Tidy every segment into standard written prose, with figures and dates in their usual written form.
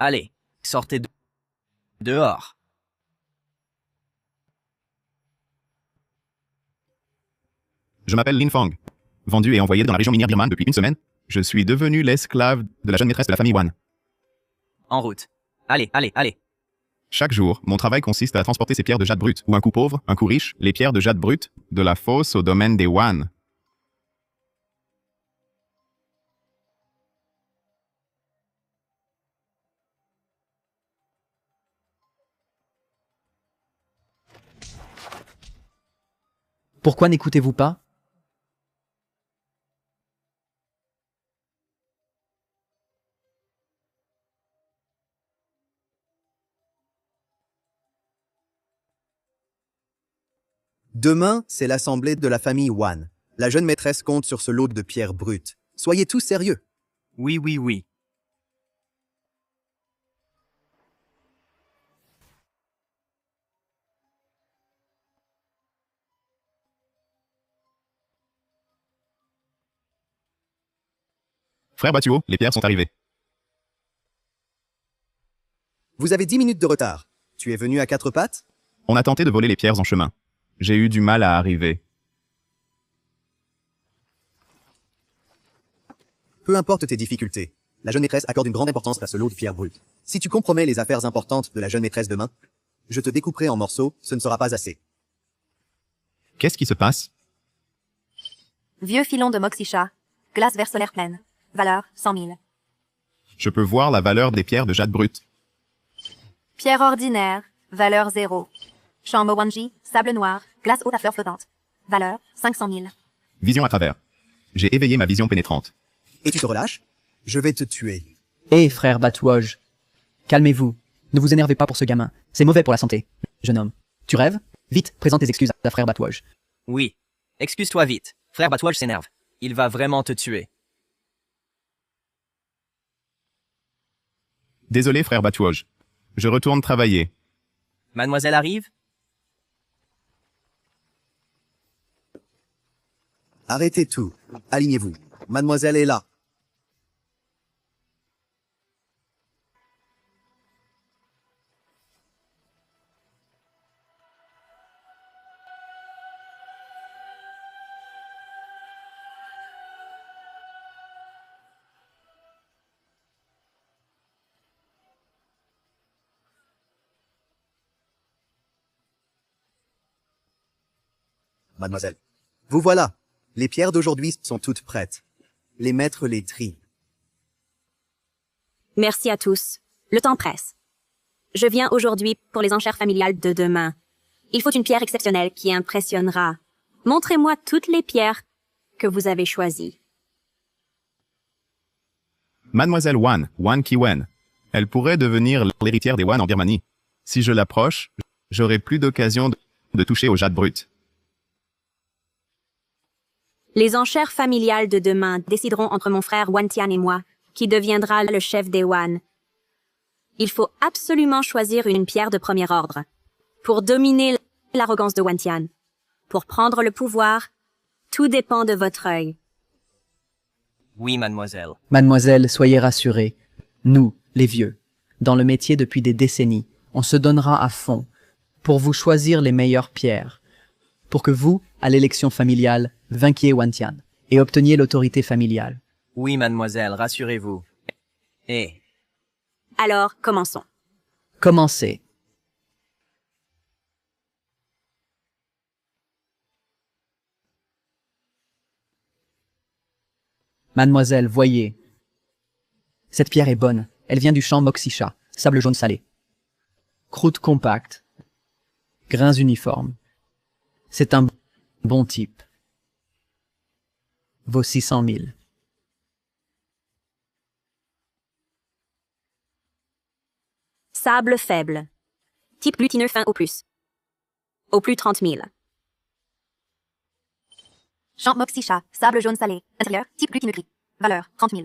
Allez, sortez dehors. Je m'appelle Lin Fang. Vendu et envoyé dans la région minière birmane depuis une semaine, je suis devenu l'esclave de la jeune maîtresse de la famille Wan. En route. Allez, allez, allez. Chaque jour, mon travail consiste à transporter ces pierres de jade brut, ou un coup pauvre, un coup riche, les pierres de jade brut, de la fosse au domaine des Wan. Pourquoi n'écoutez-vous pas? Demain, c'est l'assemblée de la famille Wan. La jeune maîtresse compte sur ce lot de pierres brutes. Soyez tous sérieux. Oui, oui, oui. Frère Batuo, les pierres sont arrivées. Vous avez 10 minutes de retard. Tu es venu à quatre pattes? On a tenté de voler les pierres en chemin. J'ai eu du mal à arriver. Peu importe tes difficultés. La jeune maîtresse accorde une grande importance à ce lot de pierres brutes. Si tu compromets les affaires importantes de la jeune maîtresse demain, je te découperai en morceaux, ce ne sera pas assez. Qu'est-ce qui se passe? Vieux filon de Moxisha. Glace vert solaire pleine. Valeur, 100 000. Je peux voir la valeur des pierres de jade brut. Pierre ordinaire. Valeur 0. Champ Mowanji. Sable noir. Glace haute à fleurs flottantes. Valeur, 500 000. Vision à travers. J'ai éveillé ma vision pénétrante. Et tu te relâches? Je vais te tuer. Hé, frère Batouage. Calmez-vous. Ne vous énervez pas pour ce gamin. C'est mauvais pour la santé. Jeune homme. Tu rêves? Vite, présente tes excuses à frère Batouage. Oui. Excuse-toi vite. Frère Batouage s'énerve. Il va vraiment te tuer. Désolé, frère Batuoj. Je retourne travailler. Mademoiselle arrive? Arrêtez tout. Alignez-vous. Mademoiselle est là. Mademoiselle. Vous voilà. Les pierres d'aujourd'hui sont toutes prêtes. Les maîtres les trient. Merci à tous. Le temps presse. Je viens aujourd'hui pour les enchères familiales de demain. Il faut une pierre exceptionnelle qui impressionnera. Montrez-moi toutes les pierres que vous avez choisies. Mademoiselle Wan, Wan Ki-wen. Elle pourrait devenir l'héritière des Wan en Birmanie. Si je l'approche, j'aurai plus d'occasion de toucher au jade brut. Les enchères familiales de demain décideront entre mon frère Wantian et moi, qui deviendra le chef des Wan. Il faut absolument choisir une pierre de premier ordre. Pour dominer l'arrogance de Wantian. Pour prendre le pouvoir, tout dépend de votre œil. Oui, mademoiselle. Mademoiselle, soyez rassurée. Nous, les vieux, dans le métier depuis des décennies, on se donnera à fond pour vous choisir les meilleures pierres, pour que vous, à l'élection familiale, vainquiez Wantian et obteniez l'autorité familiale. Oui, mademoiselle, rassurez-vous. Eh, Alors, commençons. Commencez. Mademoiselle, voyez. Cette pierre est bonne. Elle vient du champ Moxisha, sable jaune salé. Croûte compacte. Grains uniformes. C'est un bon type. Vaut 600 000. Sable faible. Type glutineux fin au plus. Au plus 30 000. Champ Moxisha. Sable jaune salé. Intérieur, type glutineux gris. Valeur, 30 000.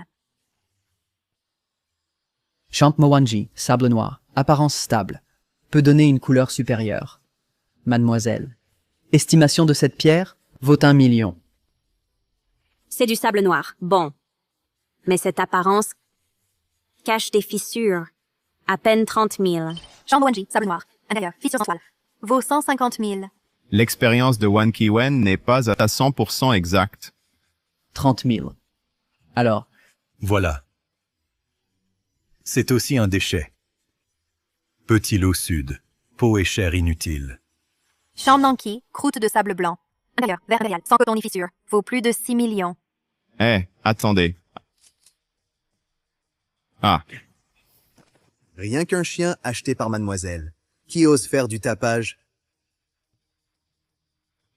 Champ Mowanji, sable noir, apparence stable, peut donner une couleur supérieure. Mademoiselle, estimation de cette pierre vaut 1 million. C'est du sable noir, bon. Mais cette apparence cache des fissures. À peine 30 000. Chambre Wanji, sable noir. Intérieur, fissure sensuelle. Vaut 150 000. L'expérience de Wan Kiwen n'est pas à 100% exacte. 30 000. Alors, Voilà. C'est aussi un déchet. Petit lot sud. Peau et chair inutile. Chambre Nanki, croûte de sable blanc. Intérieur, vert impérial, sans coton ni fissure. Vaut plus de 6 millions. Attendez. Ah, Rien qu'un chien acheté par mademoiselle. Qui ose faire du tapage?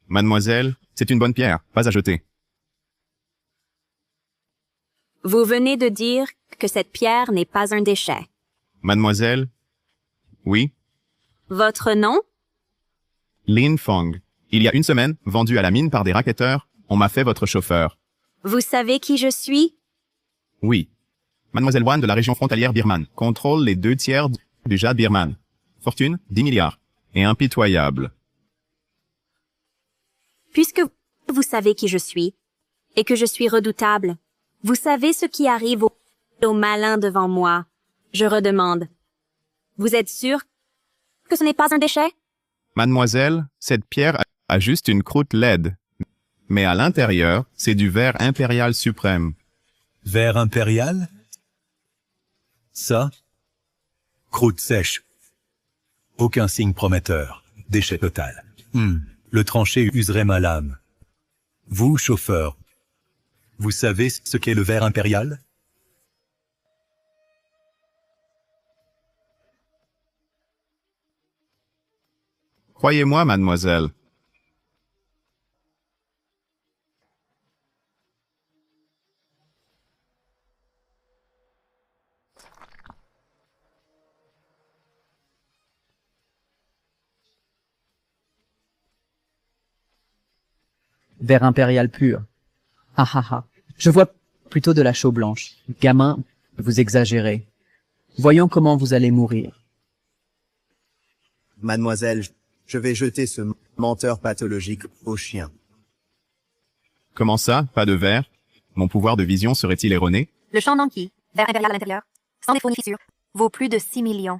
mademoiselle, c'est une bonne pierre, pas à jeter. Vous venez de dire que cette pierre n'est pas un déchet. Mademoiselle? Oui? Votre nom? Lin Fong. Il y a une semaine, vendu à la mine par des racketteurs, on m'a fait votre chauffeur. Vous savez qui je suis? Oui. Mademoiselle Wan de la région frontalière birmane contrôle les 2/3 du jade birmane. Fortune, 10 milliards. Et impitoyable. Puisque vous savez qui je suis, et que je suis redoutable, vous savez ce qui arrive aux malins devant moi. Je redemande. Vous êtes sûr que ce n'est pas un déchet? Mademoiselle, cette pierre a juste une croûte laide. Mais à l'intérieur, c'est du verre impérial suprême. Verre impérial? Ça? Croûte sèche. Aucun signe prometteur. Déchet total. Le tranché userait ma lame. Vous, chauffeur, vous savez ce qu'est le verre impérial? Croyez-moi, mademoiselle. verre impérial pur. Ah ah ah. Je vois plutôt de la chaux blanche. Gamin, vous exagérez. Voyons comment vous allez mourir. Mademoiselle, je vais jeter ce menteur pathologique au chien. Comment ça, pas de verre? Mon pouvoir de vision serait-il erroné? Le champ Nanki, vert impérial à l'intérieur. Sans défaut ni fissure. Vaut plus de 6 millions.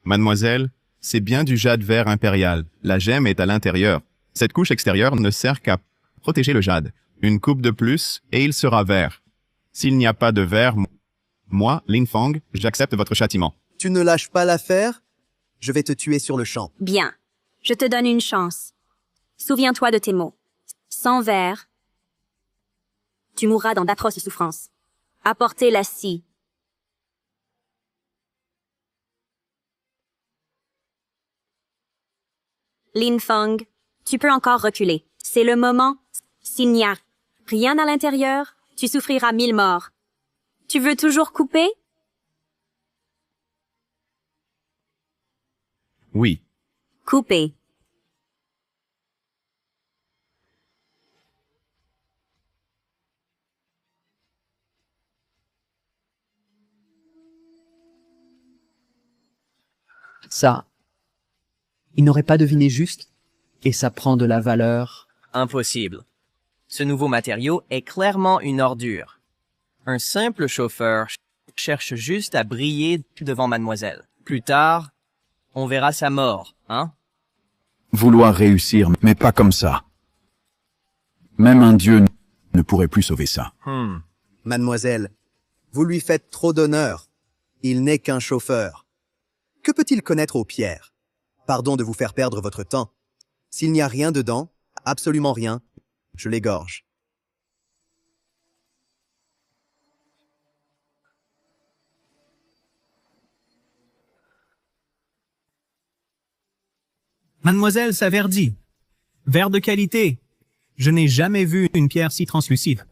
Mademoiselle, c'est bien du jade vert impérial. La gemme est à l'intérieur. Cette couche extérieure ne sert qu'à protéger le jade. Une coupe de plus, et il sera vert. S'il n'y a pas de verre, moi, Lin Fong, j'accepte votre châtiment. Tu ne lâches pas l'affaire? Je vais te tuer sur le champ. Bien. Je te donne une chance. Souviens-toi de tes mots. Sans verre, tu mourras dans d'atroces souffrances. Apportez la scie. Lin Fong, tu peux encore reculer. C'est le moment. S'il n'y a rien à l'intérieur, tu souffriras 1000 morts. Tu veux toujours couper? Oui. Couper. Ça, il n'aurait pas deviné juste, et ça prend de la valeur. Impossible. Ce nouveau matériau est clairement une ordure. Un simple chauffeur cherche juste à briller devant mademoiselle. Plus tard, on verra sa mort, hein? Vouloir réussir, mais pas comme ça. Même un dieu ne pourrait plus sauver ça. Mademoiselle, vous lui faites trop d'honneur. Il n'est qu'un chauffeur. Que peut-il connaître aux pierres? Pardon de vous faire perdre votre temps. S'il n'y a rien dedans, absolument rien, je l'égorge. Mademoiselle Saverdi. Verre de qualité. Je n'ai jamais vu une pierre si translucide.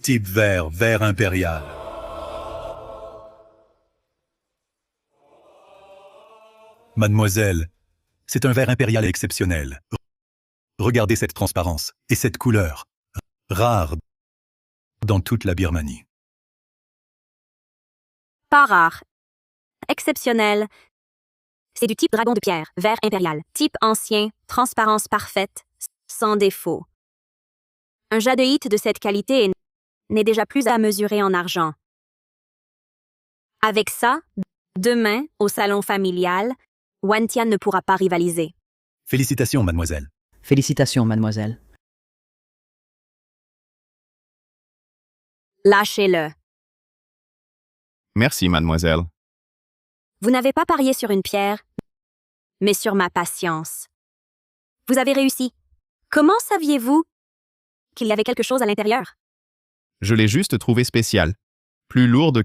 Type vert, verre impérial. Mademoiselle, c'est un verre impérial exceptionnel. Regardez cette transparence et cette couleur, rare dans toute la Birmanie. Pas rare. Exceptionnel. C'est du type dragon de pierre, vert impérial. Type ancien, transparence parfaite, sans défaut. Un jadeite de cette qualité n'est déjà plus à mesurer en argent. Avec ça, demain, au salon familial, Wantian ne pourra pas rivaliser. Félicitations, mademoiselle. Félicitations, mademoiselle. Lâchez-le. Merci, mademoiselle. Vous n'avez pas parié sur une pierre, mais sur ma patience. Vous avez réussi. Comment saviez-vous qu'il y avait quelque chose à l'intérieur? Je l'ai juste trouvée spéciale. Plus lourde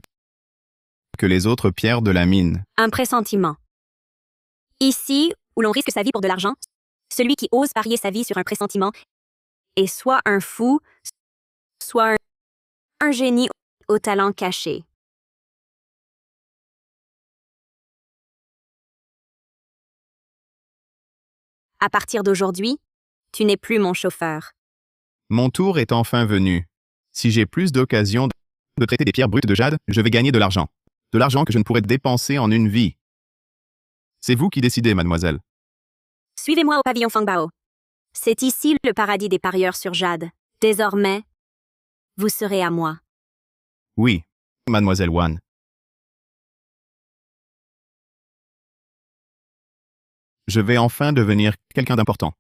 que les autres pierres de la mine. Un pressentiment. Ici, où l'on risque sa vie pour de l'argent, celui qui ose parier sa vie sur un pressentiment est soit un fou, soit un génie au talent caché. À partir d'aujourd'hui, tu n'es plus mon chauffeur. Mon tour est enfin venu. Si j'ai plus d'occasions de traiter des pierres brutes de jade, je vais gagner de l'argent. De l'argent que je ne pourrais dépenser en une vie. C'est vous qui décidez, mademoiselle. Suivez-moi au pavillon Fangbao. C'est ici le paradis des parieurs sur jade. Désormais, vous serez à moi. Oui, mademoiselle Wan. Je vais enfin devenir quelqu'un d'important.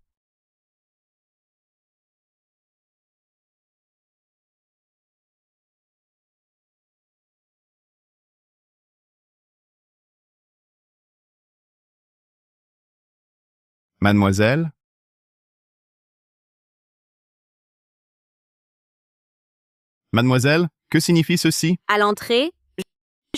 Mademoiselle, mademoiselle, que signifie ceci? À l'entrée,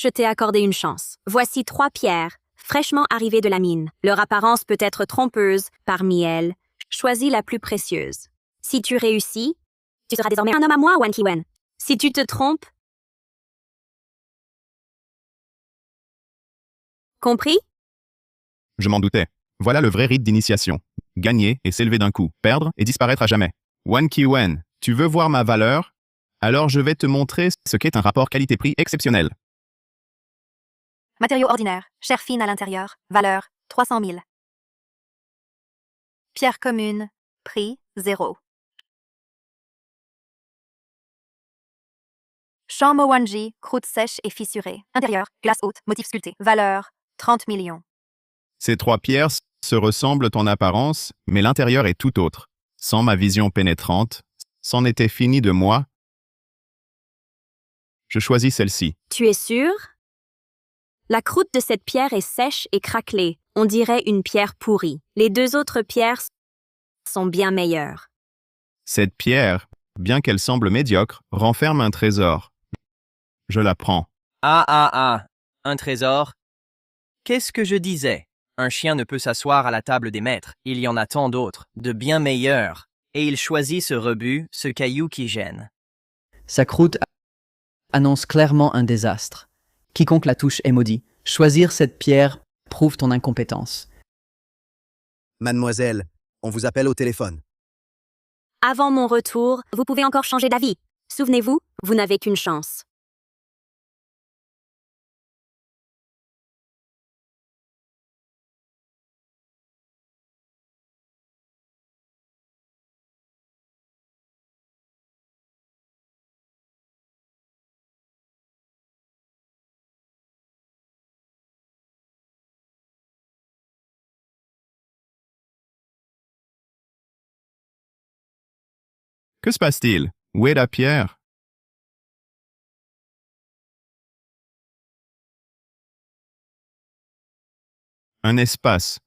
je t'ai accordé une chance. Voici 3 pierres, fraîchement arrivées de la mine. Leur apparence peut être trompeuse. Parmi elles, choisis la plus précieuse. Si tu réussis, tu seras désormais un homme à moi, Wan Kiwen. Si tu te trompes... Compris? Je m'en doutais. Voilà le vrai rite d'initiation. Gagner et s'élever d'un coup, perdre et disparaître à jamais. Wan Kiwen, tu veux voir ma valeur? Alors je vais te montrer ce qu'est un rapport qualité-prix exceptionnel. Matériaux ordinaires, chair fine à l'intérieur, valeur 300 000. Pierre commune, prix 0. Champ Mowanji, croûte sèche et fissurée. Intérieur, glace haute, motif sculpté. Valeur 30 millions. Ces 3 pierres se ressemblent en apparence, mais l'intérieur est tout autre. Sans ma vision pénétrante, c'en était fini de moi. Je choisis celle-ci. Tu es sûr? La croûte de cette pierre est sèche et craquelée. On dirait une pierre pourrie. Les 2 autres pierres sont bien meilleures. Cette pierre, bien qu'elle semble médiocre, renferme un trésor. Je la prends. Un trésor. Qu'est-ce que je disais? Un chien ne peut s'asseoir à la table des maîtres. Il y en a tant d'autres, de bien meilleurs. Et il choisit ce rebut, ce caillou qui gêne. Sa croûte annonce clairement un désastre. Quiconque la touche est maudit. Choisir cette pierre prouve ton incompétence. Mademoiselle, on vous appelle au téléphone. Avant mon retour, vous pouvez encore changer d'avis. Souvenez-vous, vous n'avez qu'une chance. Que se passe-t-il? Où est la pierre? Un espace.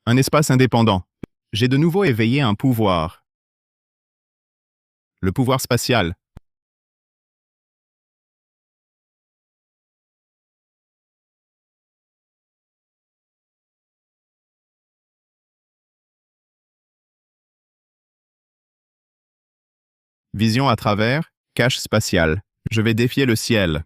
Un espace indépendant. J'ai de nouveau éveillé un pouvoir. Le pouvoir spatial. Vision à travers, cache spatiale. Je vais défier le ciel.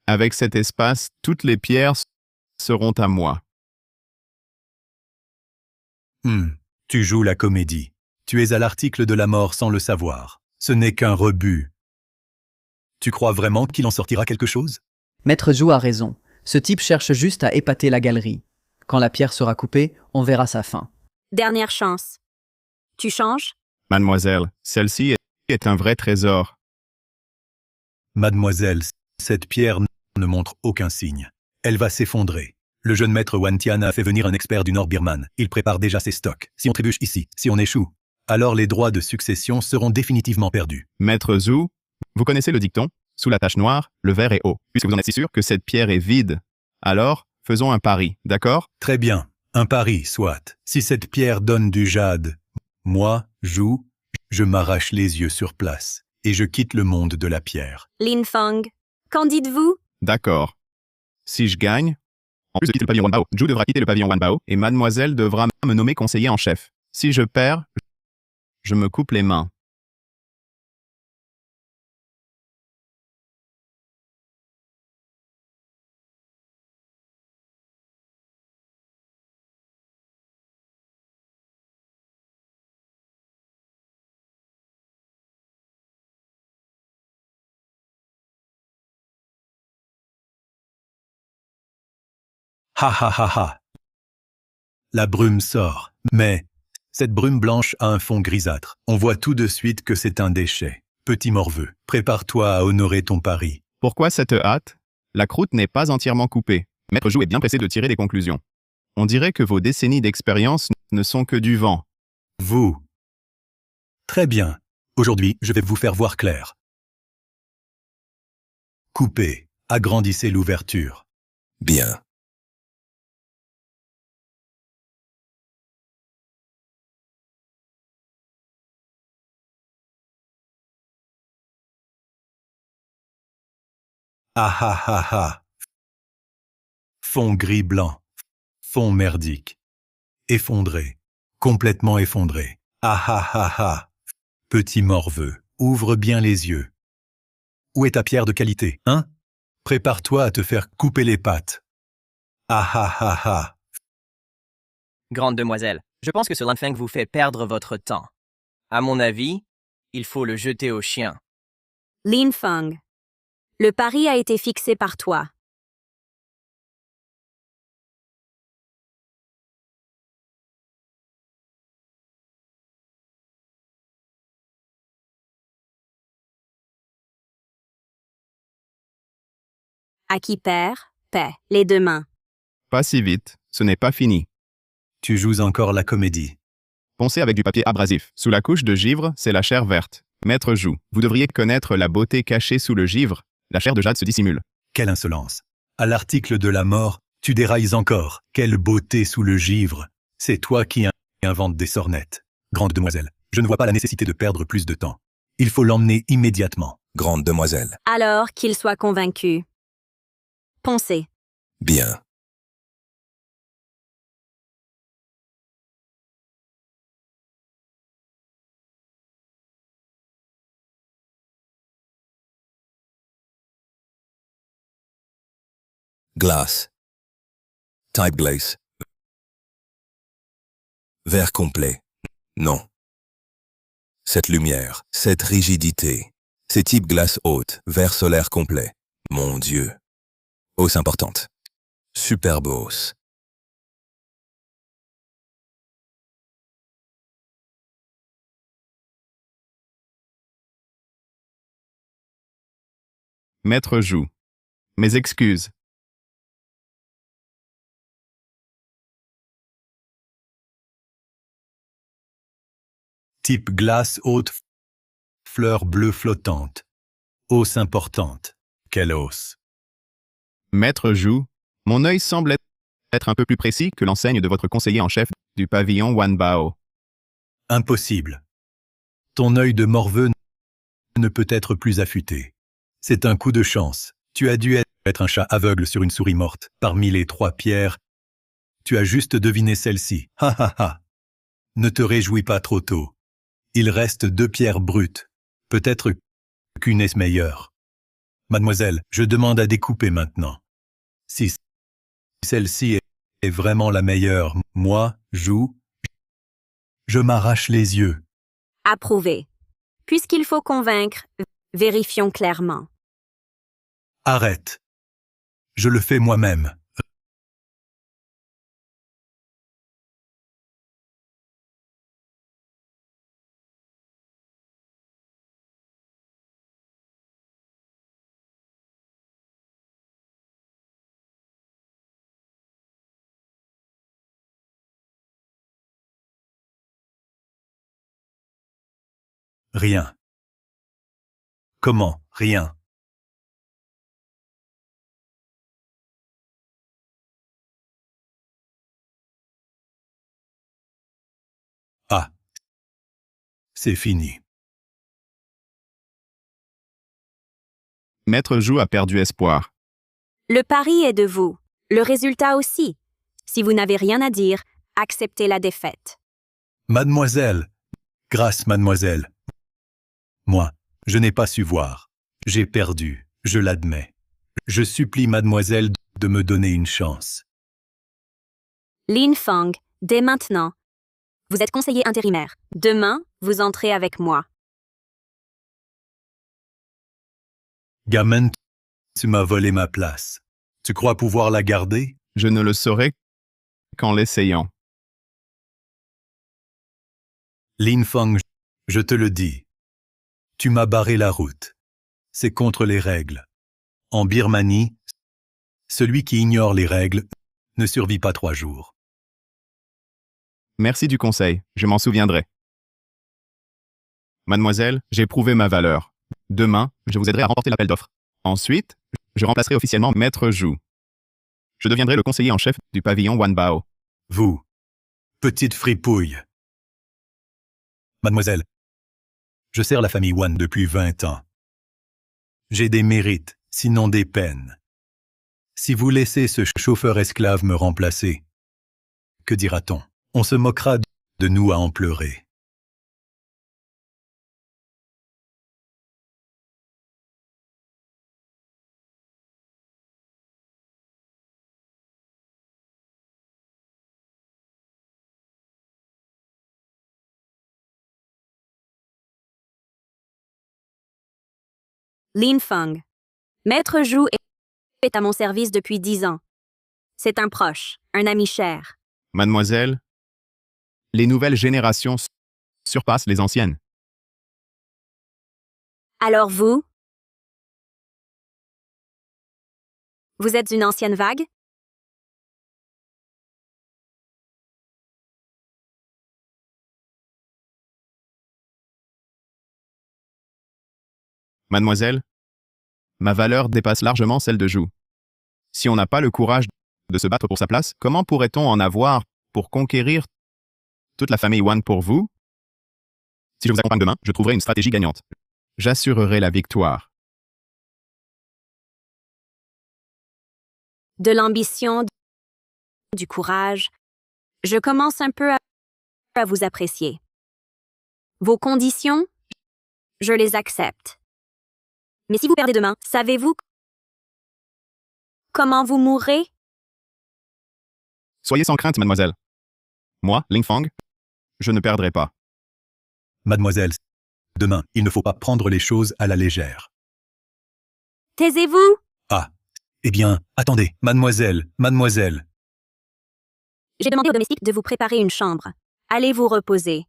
Avec cet espace, toutes les pierres seront à moi. Tu joues la comédie. Tu es à l'article de la mort sans le savoir. Ce n'est qu'un rebut. Tu crois vraiment qu'il en sortira quelque chose? Maître Zhou a raison. Ce type cherche juste à épater la galerie. Quand la pierre sera coupée, on verra sa fin. Dernière chance. Tu changes? Mademoiselle, celle-ci est un vrai trésor. Mademoiselle, cette pierre ne montre aucun signe. Elle va s'effondrer. Le jeune maître Wantian a fait venir un expert du Nord Birman. Il prépare déjà ses stocks. Si on trébuche ici, si on échoue, alors les droits de succession seront définitivement perdus. Maître Zhou, vous connaissez le dicton? Sous la tache noire, le verre est haut. Puisque vous en êtes si sûr que cette pierre est vide, alors faisons un pari, d'accord? Très bien. Un pari, soit. Si cette pierre donne du jade, moi, Zhou, je m'arrache les yeux sur place et je quitte le monde de la pierre. Lin Feng, qu'en dites-vous? D'accord. Si je gagne, en plus de quitter le pavillon Wanbao, Zhou devra quitter le pavillon Wanbao et mademoiselle devra me nommer conseiller en chef. Si je perds, je me coupe les mains. Ha ha ha ha. La brume sort, mais cette brume blanche a un fond grisâtre. On voit tout de suite que c'est un déchet. Petit morveux, prépare-toi à honorer ton pari. Pourquoi cette hâte? La croûte n'est pas entièrement coupée. Maître Zhou est bien pressé de tirer des conclusions. On dirait que vos décennies d'expérience ne sont que du vent. Vous. Très bien. Aujourd'hui, je vais vous faire voir clair. Coupez. Agrandissez l'ouverture. Bien. Ah ah ah ah. Fond gris-blanc. Fond merdique. Effondré. Complètement effondré. Ah ah ah ah. Petit morveux, ouvre bien les yeux. Où est ta pierre de qualité, hein? Prépare-toi à te faire couper les pattes. Ah ah ah ah. Grande demoiselle, je pense que ce Lin Feng vous fait perdre votre temps. À mon avis, il faut le jeter au chien. Lin Feng, le pari a été fixé par toi. À qui perd, paie, les deux mains. Pas si vite, ce n'est pas fini. Tu joues encore la comédie. Poncez avec du papier abrasif. Sous la couche de givre, c'est la chair verte. Maître Zhou, vous devriez connaître la beauté cachée sous le givre. La chair de jade se dissimule. Quelle insolence. À l'article de la mort, tu dérailles encore. Quelle beauté sous le givre. C'est toi qui inventes des sornettes. Grande demoiselle, je ne vois pas la nécessité de perdre plus de temps. Il faut l'emmener immédiatement. Grande demoiselle. Alors qu'il soit convaincu. Poncez. Bien. Glace. Type glace. Verre complet. Non. Cette lumière, cette rigidité. Ces types glace haute, verre solaire complet. Mon Dieu. Hausse importante. Superbe hausse. Maître Zhou. Mes excuses. Type glace haute, fleur bleue flottante. Hausse importante. Quelle hausse. Maître Zhou, mon œil semble être un peu plus précis que l'enseigne de votre conseiller en chef du pavillon Wanbao. Impossible. Ton œil de morveux ne peut être plus affûté. C'est un coup de chance. Tu as dû être un chat aveugle sur une souris morte. Parmi les 3 pierres, tu as juste deviné celle-ci. Ha ha ha. Ne te réjouis pas trop tôt. Il reste 2 pierres brutes. Peut-être qu'une est meilleure. Mademoiselle, je demande à découper maintenant. Si celle-ci est vraiment la meilleure, moi, je m'arrache les yeux. Approuvé. Puisqu'il faut convaincre, vérifions clairement. Arrête. Je le fais moi-même. Rien. Comment, rien? Ah. C'est fini. Maître Jou a perdu espoir. Le pari est de vous. Le résultat aussi. Si vous n'avez rien à dire, acceptez la défaite. Mademoiselle. Grâce, mademoiselle. Moi, je n'ai pas su voir. J'ai perdu, je l'admets. Je supplie mademoiselle de me donner une chance. Lin Feng, dès maintenant, vous êtes conseiller intérimaire. Demain, vous entrez avec moi. Gamin, tu m'as volé ma place. Tu crois pouvoir la garder? Je ne le saurai qu'en l'essayant. Lin Feng, je te le dis. Tu m'as barré la route. C'est contre les règles. En Birmanie, celui qui ignore les règles ne survit pas 3 jours. Merci du conseil, je m'en souviendrai. Mademoiselle, j'ai prouvé ma valeur. Demain, je vous aiderai à remporter l'appel d'offres. Ensuite, je remplacerai officiellement Maître Jou. Je deviendrai le conseiller en chef du pavillon Wanbao. Vous, petite fripouille. Mademoiselle, je sers la famille Wan depuis 20 ans. J'ai des mérites, sinon des peines. Si vous laissez ce chauffeur esclave me remplacer, que dira-t-on? On se moquera de nous à en pleurer. Lin Feng, Maître Jou est à mon service depuis 10 ans. C'est un proche, un ami cher. Mademoiselle, les nouvelles générations surpassent les anciennes. Alors vous? Vous êtes une ancienne vague? Mademoiselle, ma valeur dépasse largement celle de Jou. Si on n'a pas le courage de se battre pour sa place, comment pourrait-on en avoir pour conquérir toute la famille Wan pour vous? Si je vous accompagne demain, je trouverai une stratégie gagnante. J'assurerai la victoire. De l'ambition, du courage. Je commence un peu à vous apprécier. Vos conditions, je les accepte. Mais si vous perdez demain, savez-vous comment vous mourrez? Soyez sans crainte, mademoiselle. Moi, Ling Feng, je ne perdrai pas. Mademoiselle, demain, il ne faut pas prendre les choses à la légère. Taisez-vous! Ah, eh bien, attendez, mademoiselle. J'ai demandé au domestique de vous préparer une chambre. Allez vous reposer.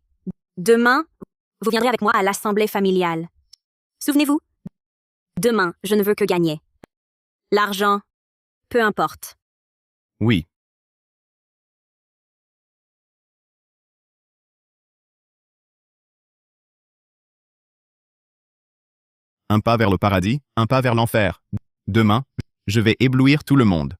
Demain, vous viendrez avec moi à l'assemblée familiale. Souvenez-vous, demain, je ne veux que gagner. L'argent, peu importe. Oui. Un pas vers le paradis, un pas vers l'enfer. Demain, je vais éblouir tout le monde.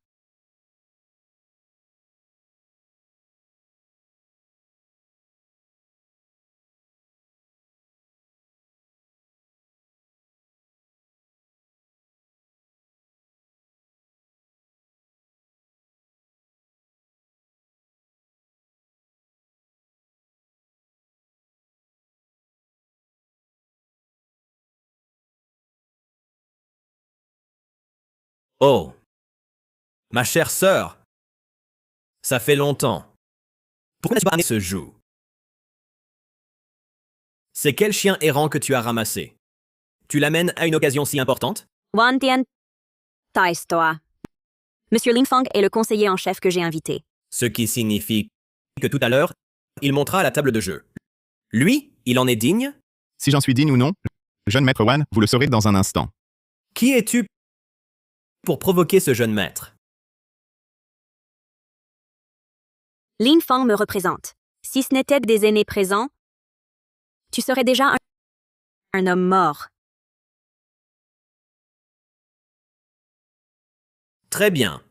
Oh, ma chère sœur, ça fait longtemps. Pourquoi n'as-tu pas amené ce joug? C'est quel chien errant que tu as ramassé? Tu l'amènes à une occasion si importante? Wantian, tais-toi. Monsieur Linfang est le conseiller en chef que j'ai invité. Ce qui signifie que tout à l'heure, il montera à la table de jeu. Lui, il en est digne? Si j'en suis digne ou non, jeune maître Wan, vous le saurez dans un instant. Qui es-tu pour provoquer ce jeune maître? Linfang me représente. Si ce n'était que des aînés présents, tu serais déjà un homme mort. Très bien.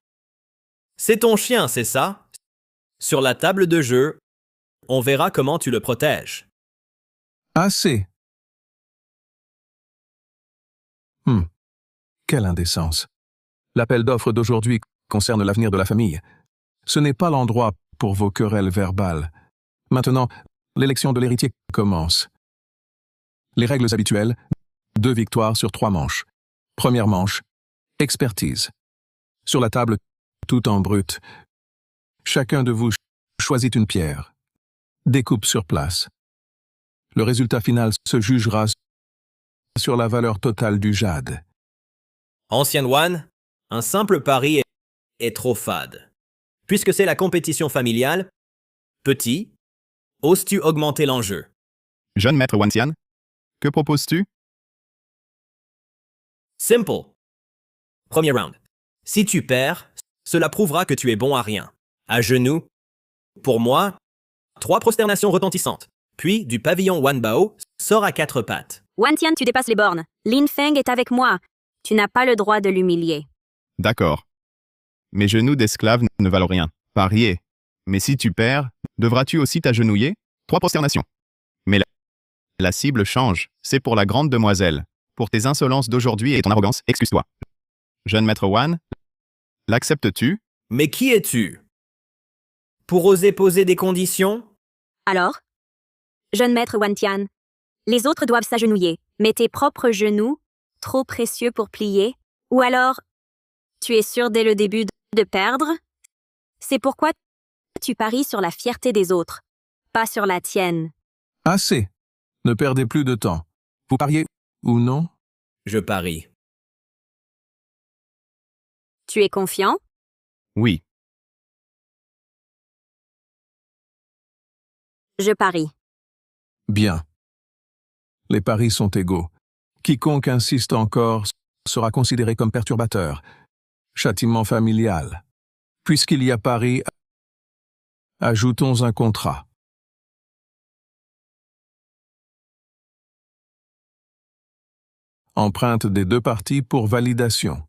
C'est ton chien, c'est ça? Sur la table de jeu, on verra comment tu le protèges. Assez. Quelle indécence. L'appel d'offres d'aujourd'hui concerne l'avenir de la famille. Ce n'est pas l'endroit pour vos querelles verbales. Maintenant, l'élection de l'héritier commence. Les règles habituelles, 2 victoires sur 3 manches. Première manche, expertise. Sur la table, tout en brut. Chacun de vous choisit une pierre. Découpe sur place. Le résultat final se jugera sur la valeur totale du jade. Ancien Wan, un simple pari est trop fade. Puisque c'est la compétition familiale, petit, oses-tu augmenter l'enjeu? Jeune maître Wantian, que proposes-tu? Simple. Premier round. Si tu perds, cela prouvera que tu es bon à rien. À genoux. Pour moi, 3 prosternations retentissantes. Puis, du pavillon Wanbao, sort à 4 pattes. Wantian, tu dépasses les bornes. Linfeng est avec moi. Tu n'as pas le droit de l'humilier. D'accord. Mes genoux d'esclave ne valent rien. Parier. Mais si tu perds, devras-tu aussi t'agenouiller? 3 prosternations. Mais la cible change. C'est pour la grande demoiselle. Pour tes insolences d'aujourd'hui et ton arrogance, excuse-toi. Jeune maître Wan, l'acceptes-tu? Mais qui es-tu? Pour oser poser des conditions? Alors? Jeune maître Wantian, les autres doivent s'agenouiller, mais tes propres genoux, trop précieux pour plier? Ou alors, tu es sûr dès le début de perdre? C'est pourquoi tu paries sur la fierté des autres, pas sur la tienne. Assez. Ne perdez plus de temps. Vous pariez ou non? Je parie. Tu es confiant? Oui. Je parie. Bien. Les paris sont égaux. Quiconque insiste encore sera considéré comme perturbateur. Châtiment familial. Puisqu'il y a pari, ajoutons un contrat. Empreinte des 2 parties pour validation.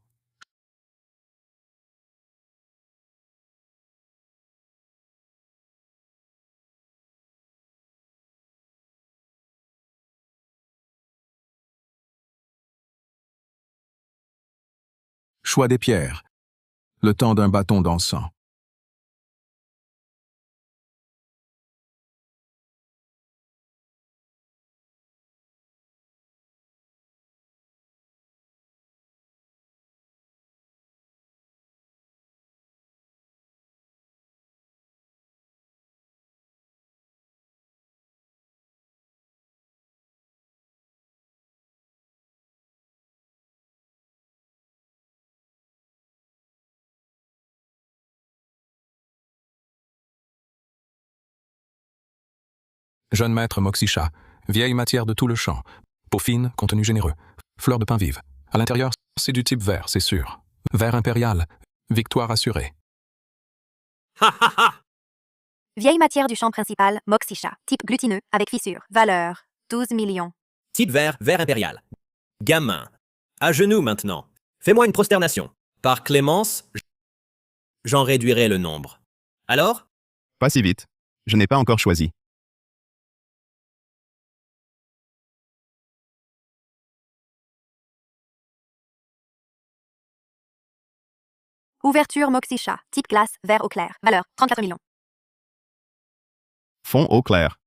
Choix des pierres. Le temps d'un bâton d'encens. Jeune maître Moxisha, vieille matière de tout le champ. Peau fine, contenu généreux. Fleur de pin vive. À l'intérieur, c'est du type vert, c'est sûr. Vert impérial. Victoire assurée. Ha ha ha! Vieille matière du champ principal, Moxisha. Type glutineux, avec fissure. Valeur, 12 millions. Type vert, vert impérial. Gamin. À genoux maintenant. Fais-moi une prosternation. Par clémence, j'en réduirai le nombre. Alors? Pas si vite. Je n'ai pas encore choisi. Ouverture Moxisha. Type glace, vert au clair. Valeur, 34 millions. Fond au clair.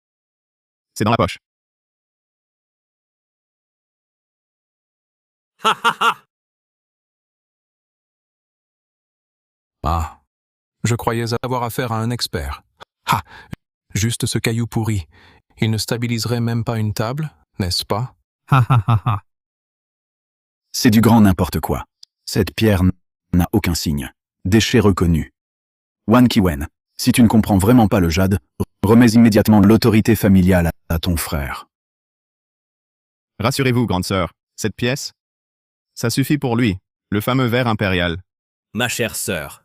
C'est dans la poche. Ha ha ha! Ah, je croyais avoir affaire à un expert. Ah, juste ce caillou pourri. Il ne stabiliserait même pas une table, n'est-ce pas? Ha ha ha ha. C'est du grand n'importe quoi. Cette pierre n'a aucun signe. Déchet reconnu. Wan Kiwen, si tu ne comprends vraiment pas le jade, remets immédiatement l'autorité familiale à ton frère. Rassurez-vous, grande sœur, cette pièce, ça suffit pour lui, le fameux ver impérial. Ma chère sœur.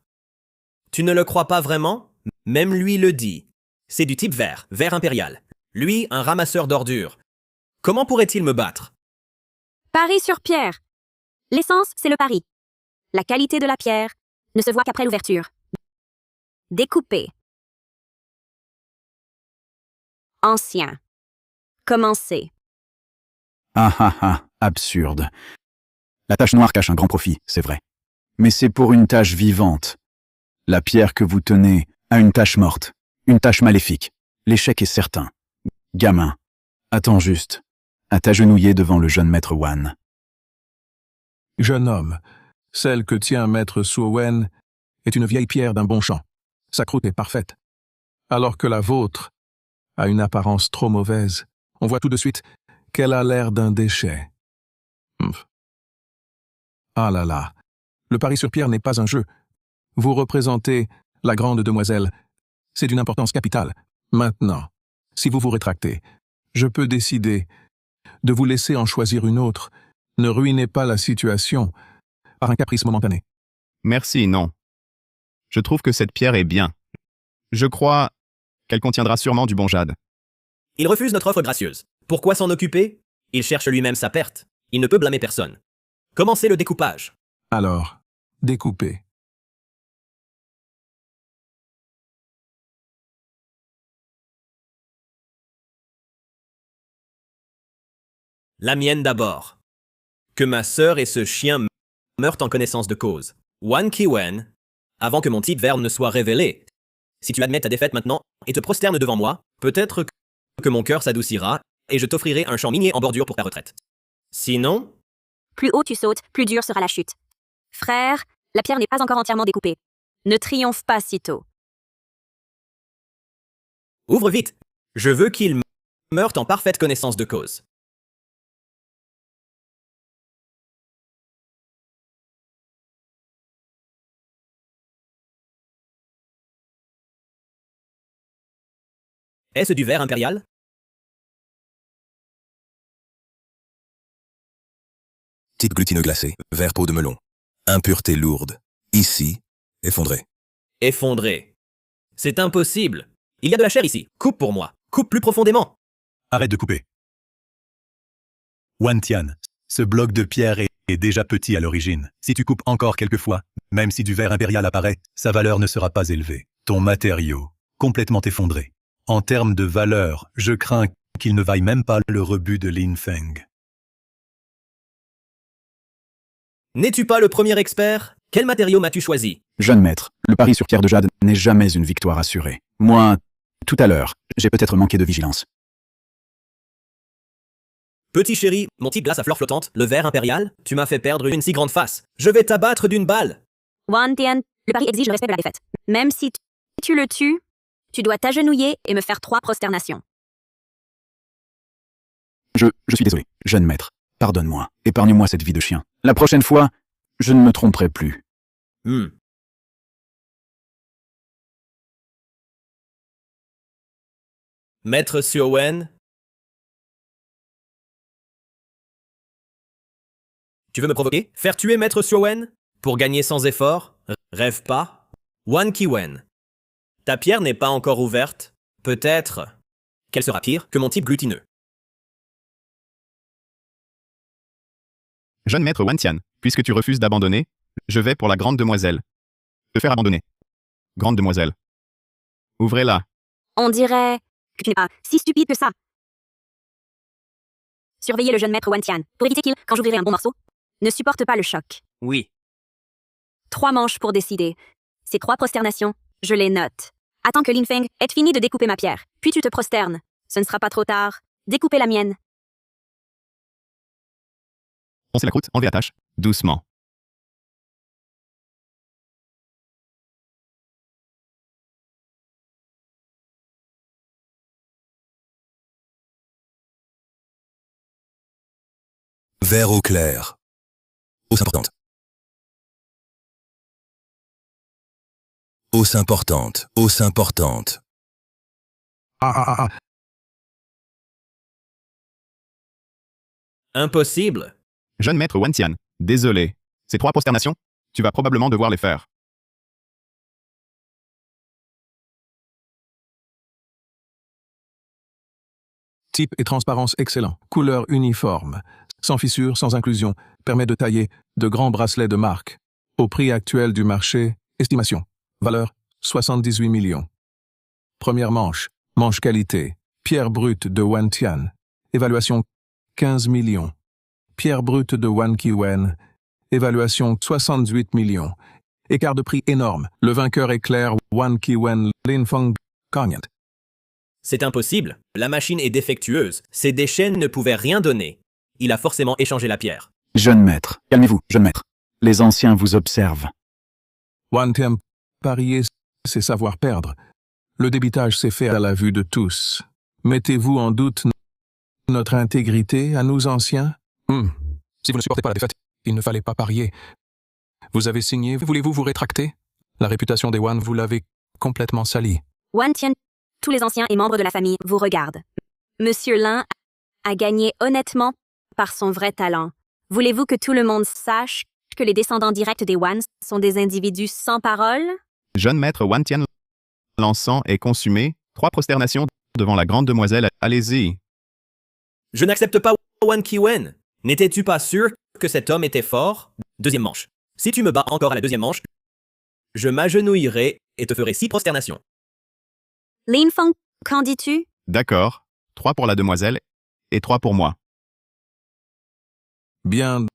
Tu ne le crois pas vraiment? Même lui le dit. C'est du type ver impérial. Lui, un ramasseur d'ordures. Comment pourrait-il me battre? Pari sur pierre. L'essence, c'est le pari. La qualité de la pierre ne se voit qu'après l'ouverture. Découper. Ancien. Commencer. Ah ah ah, absurde. La tache noire cache un grand profit, c'est vrai. Mais c'est pour une tache vivante. La pierre que vous tenez a une tache morte, une tache maléfique. L'échec est certain. Gamin, attends juste, à t'agenouiller devant le jeune maître Wan. Jeune homme, celle que tient maître Suowen est une vieille pierre d'un bon champ. Sa croûte est parfaite. Alors que la vôtre a une apparence trop mauvaise. On voit tout de suite qu'elle a l'air d'un déchet. Ah là là, le pari sur pierre n'est pas un jeu. Vous représentez la grande demoiselle. C'est d'une importance capitale. Maintenant, si vous vous rétractez, je peux décider de vous laisser en choisir une autre. Ne ruinez pas la situation par un caprice momentané. Merci, non. Je trouve que cette pierre est bien. Je crois qu'elle contiendra sûrement du bon jade. Il refuse notre offre gracieuse. Pourquoi s'en occuper? Il cherche lui-même sa perte. Il ne peut blâmer personne. Commencez le découpage. Alors, découpez. La mienne d'abord. Que ma sœur et ce chien meurent en connaissance de cause. Wan Kiwen, avant que mon type vert ne soit révélé. Si tu admets ta défaite maintenant et te prosternes devant moi, peut-être que mon cœur s'adoucira et je t'offrirai un champ minier en bordure pour ta retraite. Sinon... Plus haut tu sautes, plus dure sera la chute. Frère, la pierre n'est pas encore entièrement découpée. Ne triomphe pas si tôt. Ouvre vite. Je veux qu'il meure en parfaite connaissance de cause. Est-ce du ver impérial? Type glutineux glacé, vert peau de melon. Impureté lourde. Ici, effondré. Effondré. C'est impossible. Il y a de la chair ici. Coupe pour moi. Coupe plus profondément. Arrête de couper. Wantian, ce bloc de pierre est déjà petit à l'origine. Si tu coupes encore quelques fois, même si du verre impérial apparaît, sa valeur ne sera pas élevée. Ton matériau, complètement effondré. En termes de valeur, je crains qu'il ne vaille même pas le rebut de Lin Feng. N'es-tu pas le premier expert? Quel matériau m'as-tu choisi? Jeune maître, le pari sur pierre de jade n'est jamais une victoire assurée. Moi, tout à l'heure, j'ai peut-être manqué de vigilance. Petit chéri, mon type glace à fleurs flottantes, le ver impérial, tu m'as fait perdre une si grande face. Je vais t'abattre d'une balle. Wan Tian, le pari exige le respect de la défaite. Même si tu le tues, tu dois t'agenouiller et me faire 3 prosternations. Je suis désolé, jeune maître. Pardonne-moi, épargne-moi cette vie de chien. La prochaine fois, je ne me tromperai plus. Maître Suowen, tu veux me provoquer? Faire tuer Maître Suowen? Pour gagner sans effort? Rêve pas. Wan Kiwen, ta pierre n'est pas encore ouverte. Peut-être qu'elle sera pire que mon type glutineux. Jeune maître Wantian, puisque tu refuses d'abandonner, je vais pour la grande demoiselle. Te faire abandonner. Grande demoiselle. Ouvrez-la. On dirait que tu n'es pas si stupide que ça. Surveillez le jeune maître Wantian, pour éviter qu'il, quand j'ouvrirai un bon morceau, ne supporte pas le choc. Oui. 3 manches pour décider. Ces 3 prosternations, je les note. Attends que Lin Feng ait fini de découper ma pierre, puis tu te prosternes. Ce ne sera pas trop tard. Découpez la mienne. Poncez la croûte, enlevez la tâche. Doucement. Vert au clair. Hausse importante. Hausse importante. Hausse importante. Ah. Impossible. Jeune maître Wantian, désolé. Ces 3 prosternations, tu vas probablement devoir les faire. Type et transparence excellent. Couleur uniforme. Sans fissure, sans inclusion. Permet de tailler de grands bracelets de marque. Au prix actuel du marché, estimation. Valeur, 78 millions. Première manche. Manche qualité. Pierre brute de Wantian. Évaluation, 15 millions. Pierre brute de Wan Kiwen. Évaluation, 68 millions. Écart de prix énorme. Le vainqueur est clair, Wan Kiwen Linfeng Gagnant. C'est impossible. La machine est défectueuse. Ces déchets ne pouvaient rien donner. Il a forcément échangé la pierre. Jeune maître, calmez-vous, jeune maître. Les anciens vous observent. Wantian, parier, c'est savoir perdre. Le débitage s'est fait à la vue de tous. Mettez-vous en doute notre intégrité à nous anciens? Si vous ne supportez pas la défaite, il ne fallait pas parier. Vous avez signé, voulez-vous vous rétracter? La réputation des Wan, vous l'avez complètement salie. Wantian, tous les anciens et membres de la famille vous regardent. Monsieur Lin a gagné honnêtement par son vrai talent. Voulez-vous que tout le monde sache que les descendants directs des Wan sont des individus sans parole? Jeune maître Wantian, l'encens est consumé. 3 prosternations devant la grande demoiselle. Allez-y. Je n'accepte pas Wan Kiwen. N'étais-tu pas sûr que cet homme était fort? Deuxième manche. Si tu me bats encore à la deuxième manche, je m'agenouillerai et te ferai 6 prosternations. Linfeng, qu'en dis-tu? D'accord. 3 pour la demoiselle et 3 pour moi. Bien,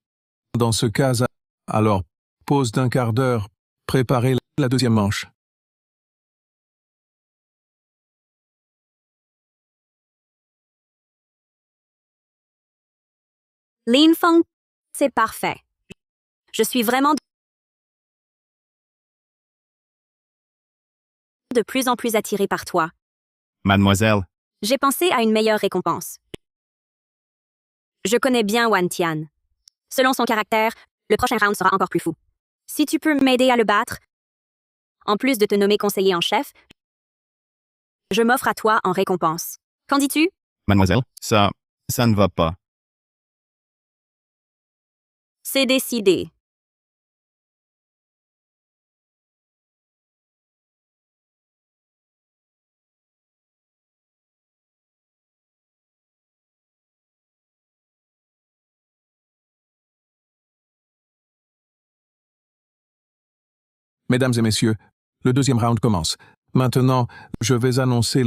dans ce cas, alors, pause d'un quart d'heure, préparez la deuxième manche. Linfeng, c'est parfait. Je suis vraiment de plus en plus attiré par toi. Mademoiselle, J'ai pensé à une meilleure récompense. Je connais bien Wantian. Selon son caractère, le prochain round sera encore plus fou. Si tu peux m'aider à le battre, en plus de te nommer conseiller en chef, je m'offre à toi en récompense. Qu'en dis-tu? mademoiselle, ça ne va pas. C'est décidé. Mesdames et messieurs, le deuxième round commence. Maintenant, je vais annoncer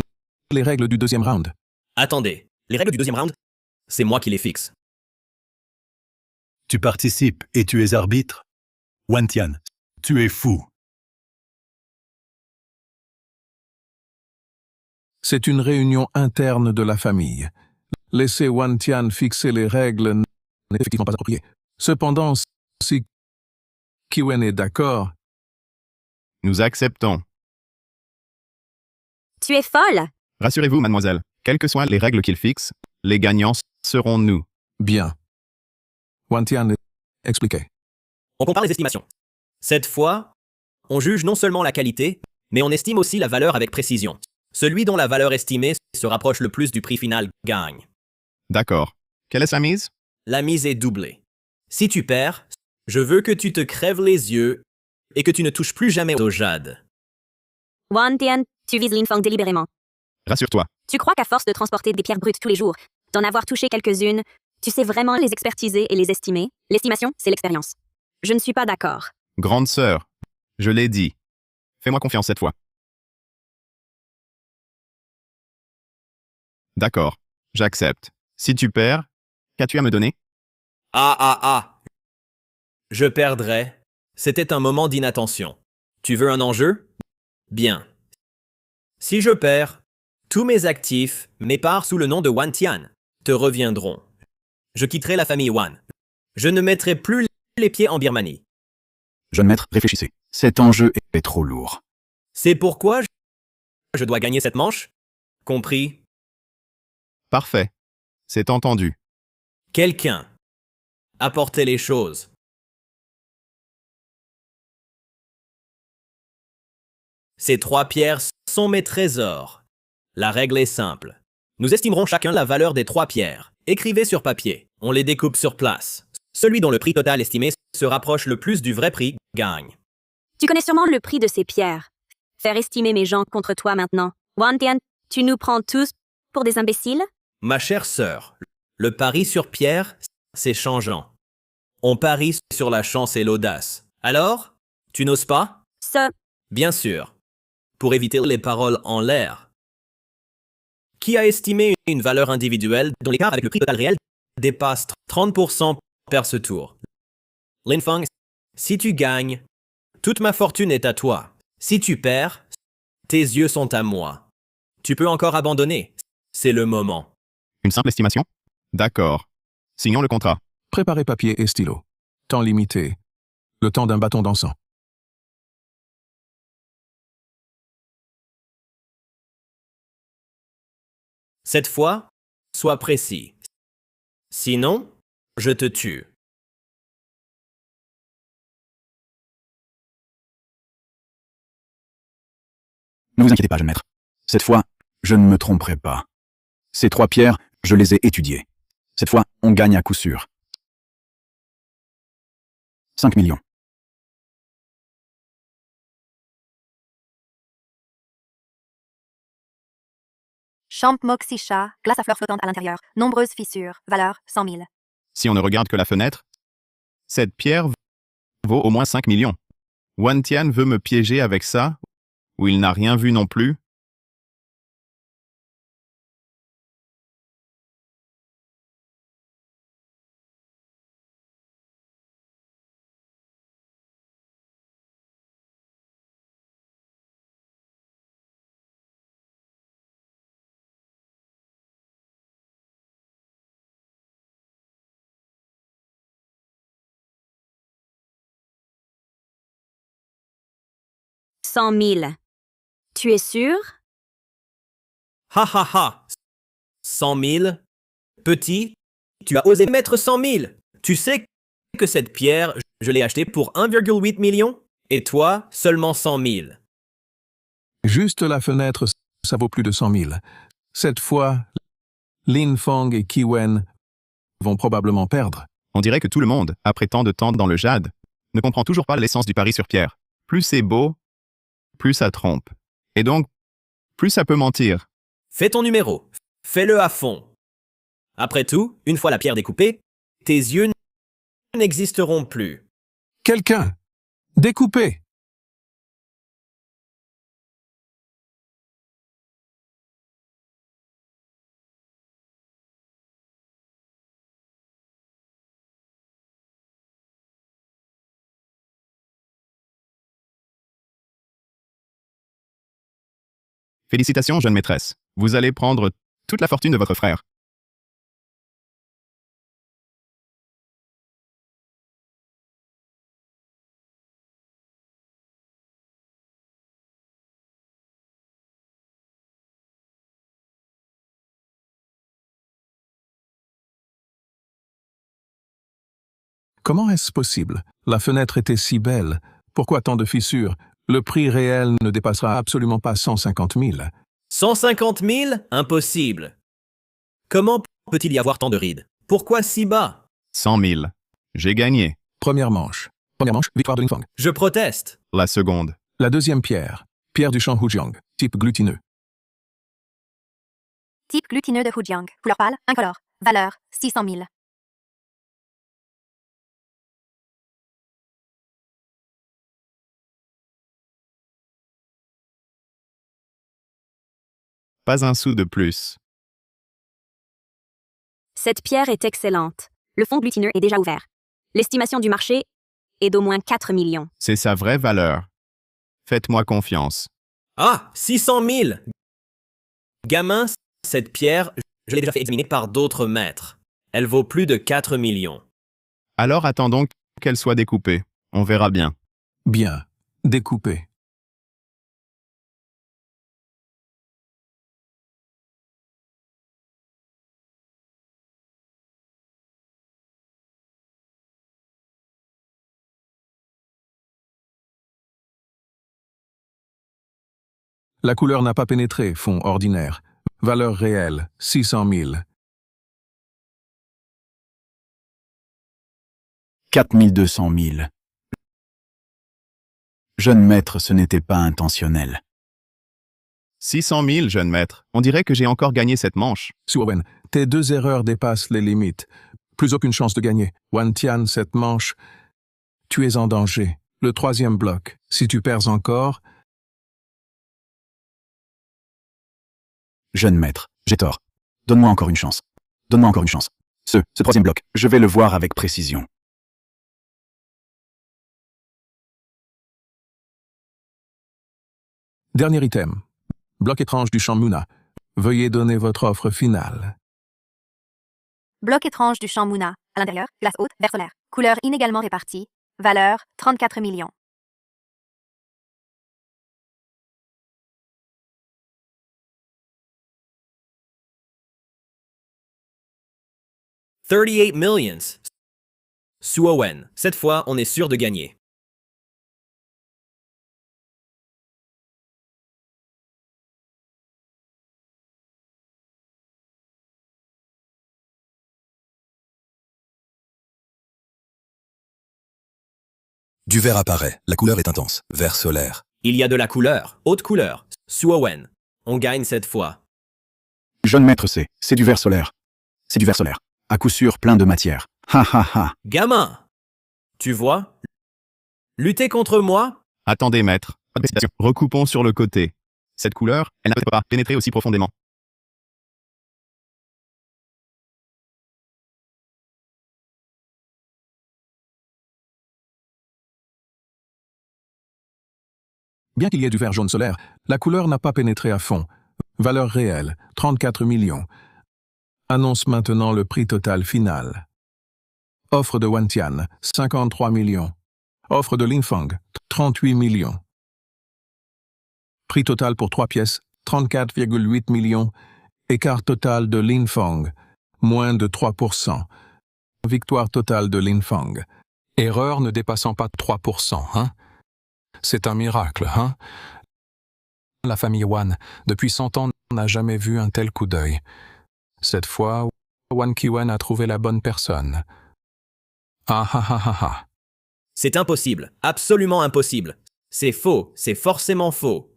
les règles du deuxième round. Attendez, les règles du deuxième round, c'est moi qui les fixe. Tu participes et tu es arbitre? Wantian, tu es fou. C'est une réunion interne de la famille. Laisser Wantian fixer les règles n'est effectivement pas approprié. Cependant, si Kiwen est d'accord, Nous acceptons. Tu es folle? Rassurez-vous, mademoiselle, quelles que soient les règles qu'il fixe, les gagnants seront nous. bien. Wantian, expliquez. On compare les estimations. Cette fois, on juge non seulement la qualité, mais on estime aussi la valeur avec précision. Celui dont la valeur estimée se rapproche le plus du prix final gagne. D'accord. Quelle est sa mise? La mise est doublée. Si tu perds, je veux que tu te crèves les yeux et que tu ne touches plus jamais au jade. Wantian, tu vises Linfeng délibérément. Rassure-toi. Tu crois qu'à force de transporter des pierres brutes tous les jours, d'en avoir touché quelques-unes, tu sais vraiment les expertiser et les estimer? L'estimation, c'est l'expérience. Je ne suis pas d'accord. Grande sœur, je l'ai dit. Fais-moi confiance cette fois. D'accord, j'accepte. Si tu perds, qu'as-tu à me donner? Ah. Je perdrai. C'était un moment d'inattention. Tu veux un enjeu? Bien. Si je perds, tous mes actifs, mes parts sous le nom de Wantian, te reviendront. Je quitterai la famille Wan. Je ne mettrai plus les pieds en Birmanie. Jeune maître, réfléchissez. Cet enjeu est trop lourd. C'est pourquoi je dois gagner cette manche? Compris? Parfait. C'est entendu. Quelqu'un Apportez les choses. Ces 3 pierres sont mes trésors. La règle est simple. Nous estimerons chacun la valeur des 3 pierres. Écrivez sur papier. On les découpe sur place. Celui dont le prix total estimé se rapproche le plus du vrai prix gagne. Tu connais sûrement le prix de ces pierres. Faire estimer mes gens contre toi maintenant. Wantian, tu nous prends tous pour des imbéciles? Ma chère sœur, le pari sur pierre, c'est changeant. On parie sur la chance et l'audace. Alors, tu n'oses pas? Bien sûr. Pour éviter les paroles en l'air. Qui a estimé une valeur individuelle dont l'écart avec le prix total réel dépasse 30% perd ce tour? Linfeng, si tu gagnes, toute ma fortune est à toi. Si tu perds, tes yeux sont à moi. Tu peux encore abandonner. C'est le moment. Une simple estimation? D'accord. Signons le contrat. Préparez papier et stylo. Temps limité. Le temps d'un bâton d'encens. Cette fois, sois précis. Sinon, je te tue. Ne vous inquiétez pas, jeune maître. Cette fois, je ne me tromperai pas. Ces 3 pierres, je les ai étudiées. Cette fois, on gagne à coup sûr. 5 millions. Champ Moxisha, glace à fleurs flottantes à l'intérieur. Nombreuses fissures. Valeur 100 000. Si on ne regarde que la fenêtre, cette pierre vaut au moins 5 millions. Wantian veut me piéger avec ça, ou il n'a rien vu non plus. « 100 000. Tu es sûr? Ha ha ha! 100 000? Petit, tu as osé mettre 100 000! Tu sais que cette pierre, je l'ai achetée pour 1,8 million? Et toi, seulement 100 000. Juste la fenêtre, ça vaut plus de 100 000. Cette fois, Lin Feng et Qi Wen vont probablement perdre. On dirait que tout le monde, après tant de temps dans le jade, ne comprend toujours pas l'essence du pari sur pierre. Plus c'est beau, plus ça trompe. Et donc, plus ça peut mentir. Fais ton numéro. Fais-le à fond. Après tout, une fois la pierre découpée, tes yeux n'existeront plus. Quelqu'un! Découpez! Félicitations, jeune maîtresse. Vous allez prendre toute la fortune de votre frère. Comment est-ce possible? La fenêtre était si belle. Pourquoi tant de fissures? Le prix réel ne dépassera absolument pas 150 000. 150 000? Impossible. Comment peut-il y avoir tant de rides? Pourquoi si bas? 100 000. J'ai gagné. Première manche. Première manche, victoire de Lin Feng. Je proteste. La seconde. La deuxième pierre. Pierre du champ Hujiang, type glutineux. Type glutineux de Hujiang. Couleur pâle, incolore. Valeur 600 000. Pas un sou de plus. Cette pierre est excellente. Le fond glutineux est déjà ouvert. L'estimation du marché est d'au moins 4 millions. C'est sa vraie valeur. Faites-moi confiance. Ah, 600 000! Gamin, cette pierre, je l'ai déjà fait examiner par d'autres maîtres. Elle vaut plus de 4 millions. Alors attendons qu'elle soit découpée. On verra bien. Bien. Découpé. La couleur n'a pas pénétré, fond ordinaire. Valeur réelle, 600 000. 4200 000. Jeune maître, ce n'était pas intentionnel. 600 000, jeune maître. On dirait que j'ai encore gagné cette manche. Suowen, tes 2 erreurs dépassent les limites. Plus aucune chance de gagner. Wantian, cette manche, tu es en danger. Le 3e bloc. Si tu perds encore... Jeune maître, j'ai tort. Donne-moi encore une chance. Donne-moi encore une chance. Ce 3e bloc, je vais le voir avec précision. Dernier item. Bloc étrange du champ Muna. Veuillez donner votre offre finale. Bloc étrange du champ Muna. À l'intérieur, glace haute, vert solaire. Couleur inégalement répartie. Valeur, 34 millions. $38 millions. Suowen. Cette fois, on est sûr de gagner. Du vert apparaît. La couleur est intense. Vert solaire. Il y a de la couleur. Haute couleur. Suowen. On gagne cette fois. Jeune maître, c'est du vert solaire. C'est du vert solaire. À coup sûr, plein de matière. Ha ha ha. Gamin! Tu vois? Lutter contre moi? Attendez, maître. Recoupons sur le côté. Cette couleur, elle n'a peut-être pas pénétré aussi profondément. Bien qu'il y ait du vert jaune solaire, la couleur n'a pas pénétré à fond. Valeur réelle, 34 millions. Annonce maintenant le prix total final. Offre de Wantian, 53 millions. Offre de Linfeng, 38 millions. Prix total pour 3 pièces, 34,8 millions. Écart total de Linfeng, moins de 3%. Victoire totale de Linfeng. Erreur ne dépassant pas 3%, hein? C'est un miracle, hein? La famille Wan, depuis 100 ans, n'a jamais vu un tel coup d'œil. Cette fois, Wan Kiwen a trouvé la bonne personne. Ah ah ah ah ah. C'est impossible. Absolument impossible. C'est faux. C'est forcément faux.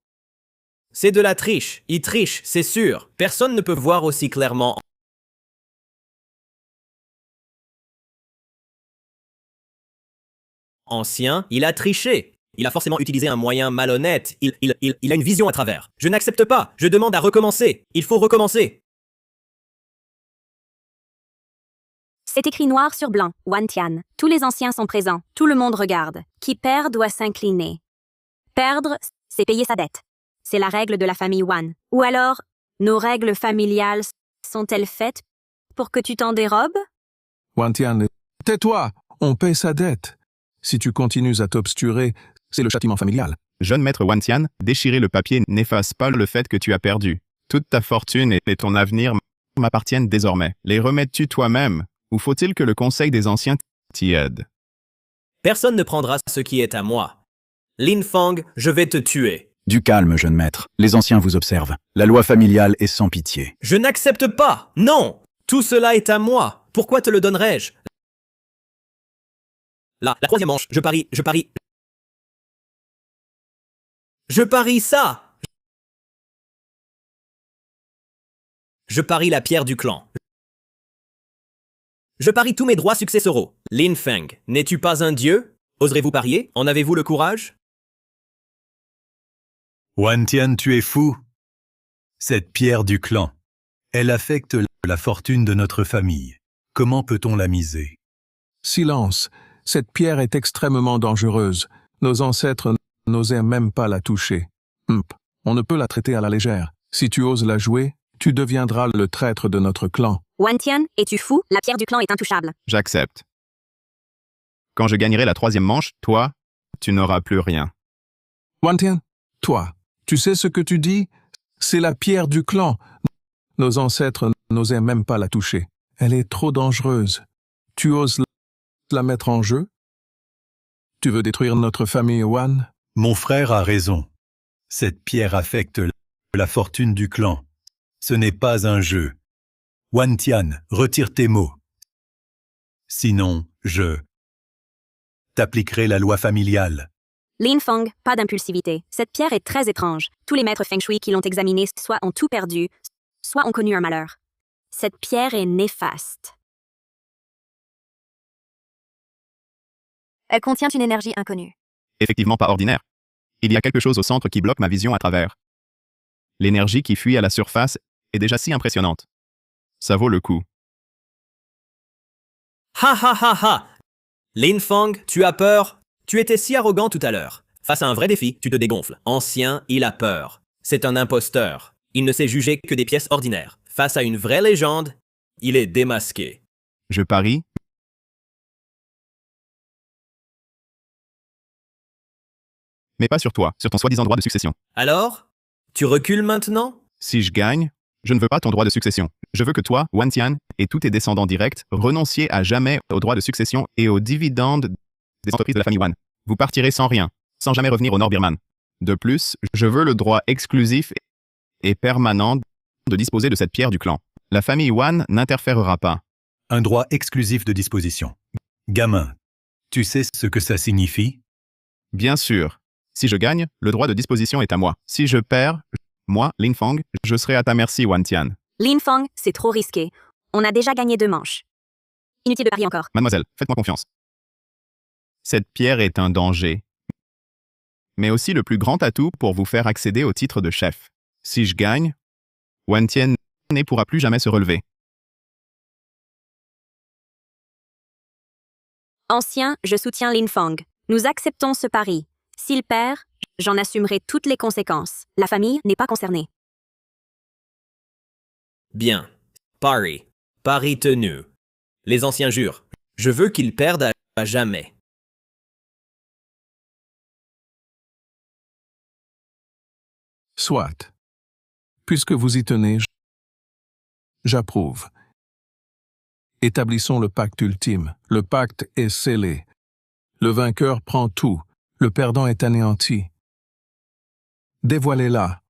C'est de la triche. Il triche, c'est sûr. Personne ne peut voir aussi clairement. Ancien, il a triché. Il a forcément utilisé un moyen malhonnête. Il a une vision à travers. Je n'accepte pas. Je demande à recommencer. Il faut recommencer. C'est écrit noir sur blanc, Wantian. Tous les anciens sont présents. Tout le monde regarde. Qui perd doit s'incliner. Perdre, c'est payer sa dette. C'est la règle de la famille Wan. Ou alors, nos règles familiales sont-elles faites pour que tu t'en dérobes? Wantian, tais-toi, on paie sa dette. Si tu continues à t'obsturer, c'est le châtiment familial. Jeune maître Wantian, déchirer le papier n'efface pas le fait que tu as perdu. Toute ta fortune et ton avenir m'appartiennent désormais. Les remets-tu toi-même, ou faut-il que le conseil des anciens t'y aide? Personne ne prendra ce qui est à moi. Linfeng, je vais te tuer. Du calme, jeune maître. Les anciens vous observent. La loi familiale est sans pitié. Je n'accepte pas. Non. Tout cela est à moi. Pourquoi te le donnerais-je? Là, la troisième manche. Je parie. Je parie ça. Je parie la pierre du clan. Je parie tous mes droits successoraux. Linfeng, n'es-tu pas un dieu? Oserez-vous parier? En avez-vous le courage? Wantian, tu es fou. Cette pierre du clan, elle affecte la fortune de notre famille. Comment peut-on la miser? Silence. Cette pierre est extrêmement dangereuse. Nos ancêtres n'osaient même pas la toucher. On ne peut la traiter à la légère. Si tu oses la jouer, tu deviendras le traître de notre clan. Wantian, es-tu fou? La pierre du clan est intouchable. J'accepte. Quand je gagnerai la troisième manche, toi, tu n'auras plus rien. Wantian, toi, tu sais ce que tu dis? C'est la pierre du clan. Nos ancêtres n'osaient même pas la toucher. Elle est trop dangereuse. Tu oses la mettre en jeu? Tu veux détruire notre famille Wan? Mon frère a raison. Cette pierre affecte la fortune du clan. Ce n'est pas un jeu. Wantian, retire tes mots. Sinon, je t'appliquerai la loi familiale. Lin Feng, pas d'impulsivité. Cette pierre est très étrange. Tous les maîtres Feng Shui qui l'ont examinée soit ont tout perdu, soit ont connu un malheur. Cette pierre est néfaste. Elle contient une énergie inconnue. Effectivement pas ordinaire. Il y a quelque chose au centre qui bloque ma vision à travers. L'énergie qui fuit à la surface est déjà si impressionnante. Ça vaut le coup. Ha ha ha ha! Lin Feng, tu as peur? Tu étais si arrogant tout à l'heure. Face à un vrai défi, tu te dégonfles. Ancien, il a peur. C'est un imposteur. Il ne sait juger que des pièces ordinaires. Face à une vraie légende, il est démasqué. Je parie. Mais pas sur toi, sur ton soi-disant droit de succession. Alors? Tu recules maintenant? Si je gagne, je ne veux pas ton droit de succession. Je veux que toi, Wantian, et tous tes descendants directs renonciez à jamais au droit de succession et aux dividendes des entreprises de la famille Wan. Vous partirez sans rien, sans jamais revenir au Nord Birman. De plus, je veux le droit exclusif et permanent de disposer de cette pierre du clan. La famille Wan n'interférera pas. Un droit exclusif de disposition. Gamin, tu sais ce que ça signifie? Bien sûr. Si je gagne, le droit de disposition est à moi. Si je perds, moi, Lin Feng, je serai à ta merci, Wantian. Lin Feng, c'est trop risqué. On a déjà gagné 2 manches. Inutile de parier encore. Mademoiselle, faites-moi confiance. Cette pierre est un danger, mais aussi le plus grand atout pour vous faire accéder au titre de chef. Si je gagne, Wantian ne pourra plus jamais se relever. Ancien, je soutiens Lin Feng. Nous acceptons ce pari. S'il perd, j'en assumerai toutes les conséquences. La famille n'est pas concernée. Bien. Pari. Pari tenu. Les anciens jurent. Je veux qu'ils perdent à jamais. Soit. Puisque vous y tenez, j'approuve. Établissons le pacte ultime. Le pacte est scellé. Le vainqueur prend tout. Le perdant est anéanti. Dévoilez-la.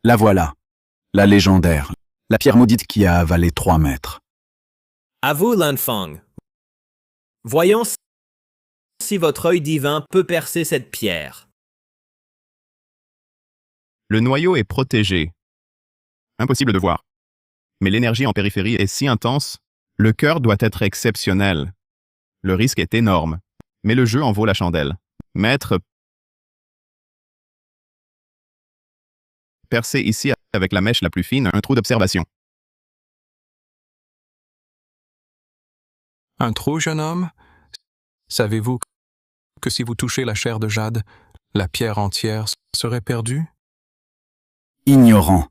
La voilà. La légendaire. La pierre maudite qui a avalé 3 mètres. À vous, Lin Feng. Voyons si votre œil divin peut percer cette pierre. Le noyau est protégé. Impossible de voir. Mais l'énergie en périphérie est si intense, le cœur doit être exceptionnel. Le risque est énorme, mais le jeu en vaut la chandelle. Maître, percez ici avec la mèche la plus fine un trou d'observation. Un trou, jeune homme? Savez-vous que si vous touchez la chair de jade, la pierre entière serait perdue? Ignorant.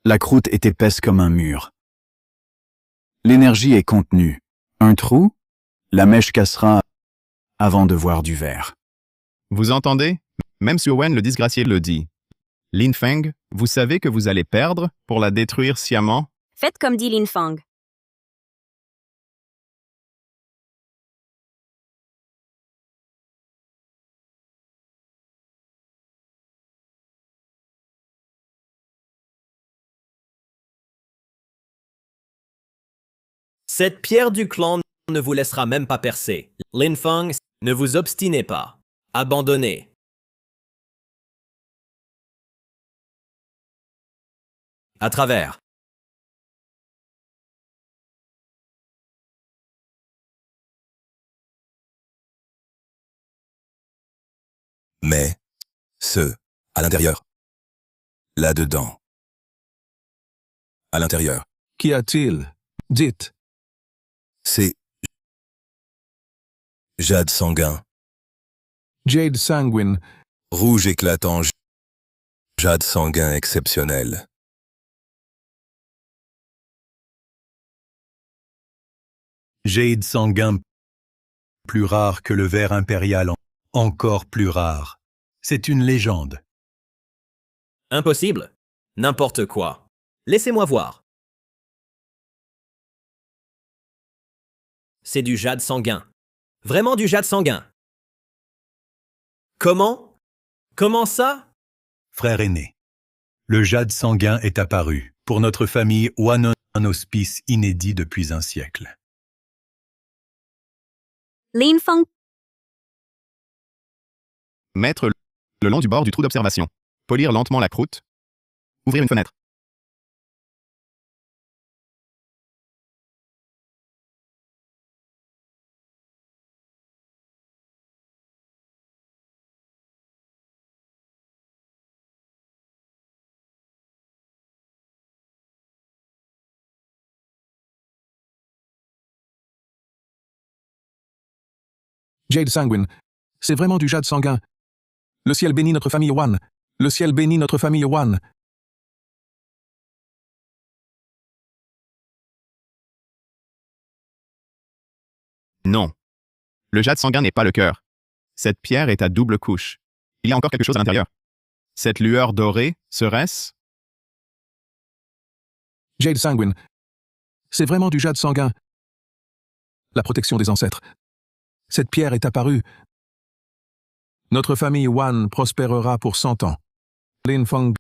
La croûte est épaisse comme un mur. L'énergie est contenue. Un trou? La mèche cassera avant de voir du verre. Vous entendez? Même Wen le disgracié le dit. Lin Feng, vous savez que vous allez perdre pour la détruire sciemment? Faites comme dit Lin Feng. Cette pierre du clan ne vous laissera même pas percer. Lin Feng, ne vous obstinez pas. Abandonnez. À travers. Mais, à l'intérieur. Là-dedans. À l'intérieur. Qu'y a-t-il? Dites. C'est jade sanguin. Jade sanguine. Rouge éclatant. Jade sanguin exceptionnel. Jade sanguin plus rare que le verre impérial Encore plus rare. C'est une légende. Impossible. N'importe quoi. Laissez-moi voir. C'est du jade sanguin. Vraiment du jade sanguin. Comment? Comment ça? Frère aîné, le jade sanguin est apparu pour notre famille Wan, un auspice inédit depuis un siècle. Lin Feng, Mettre le long du bord du trou d'observation. Polir lentement la croûte. Ouvrir une fenêtre. Jade sanguine. C'est vraiment du jade sanguin. Le ciel bénit notre famille Wan. Le ciel bénit notre famille Wan. Non. Le jade sanguin n'est pas le cœur. Cette pierre est à double couche. Il y a encore quelque chose à l'intérieur. Cette lueur dorée, serait-ce? Jade sanguine. C'est vraiment du jade sanguin. La protection des ancêtres. Cette pierre est apparue. Notre famille Wan prospérera pour 100 ans. Lin Feng,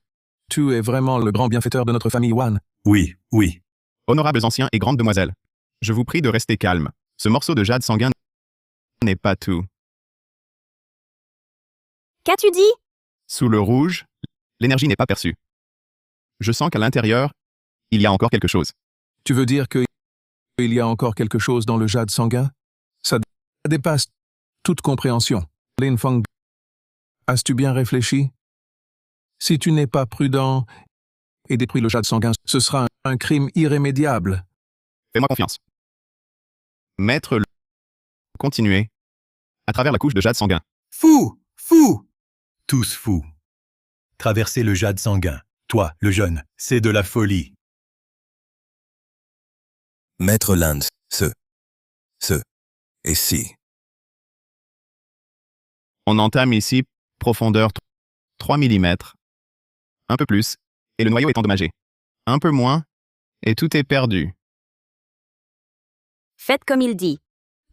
tu es vraiment le grand bienfaiteur de notre famille Wan. Oui, oui. Honorables anciens et grandes demoiselles, je vous prie de rester calmes. Ce morceau de jade sanguin n'est pas tout. qu'as-tu dit? Sous le rouge, l'énergie n'est pas perçue. Je sens qu'à l'intérieur, il y a encore quelque chose. Tu veux dire qu'il y a encore quelque chose dans le jade sanguin? Ça dépasse toute compréhension. Lin Feng, as-tu bien réfléchi? Si tu n'es pas prudent et détruis le jade sanguin, ce sera un crime irrémédiable. Fais-moi confiance. Mettre le... Continuez. À travers la couche de jade sanguin. Fou! Fou! Tous fous. Traverser le jade sanguin. Toi, le jeune, c'est de la folie. Mettre l'Inde, ce, et si. On entame ici, profondeur 3 mm. Un peu plus, et le noyau est endommagé. Un peu moins, et tout est perdu. Faites comme il dit.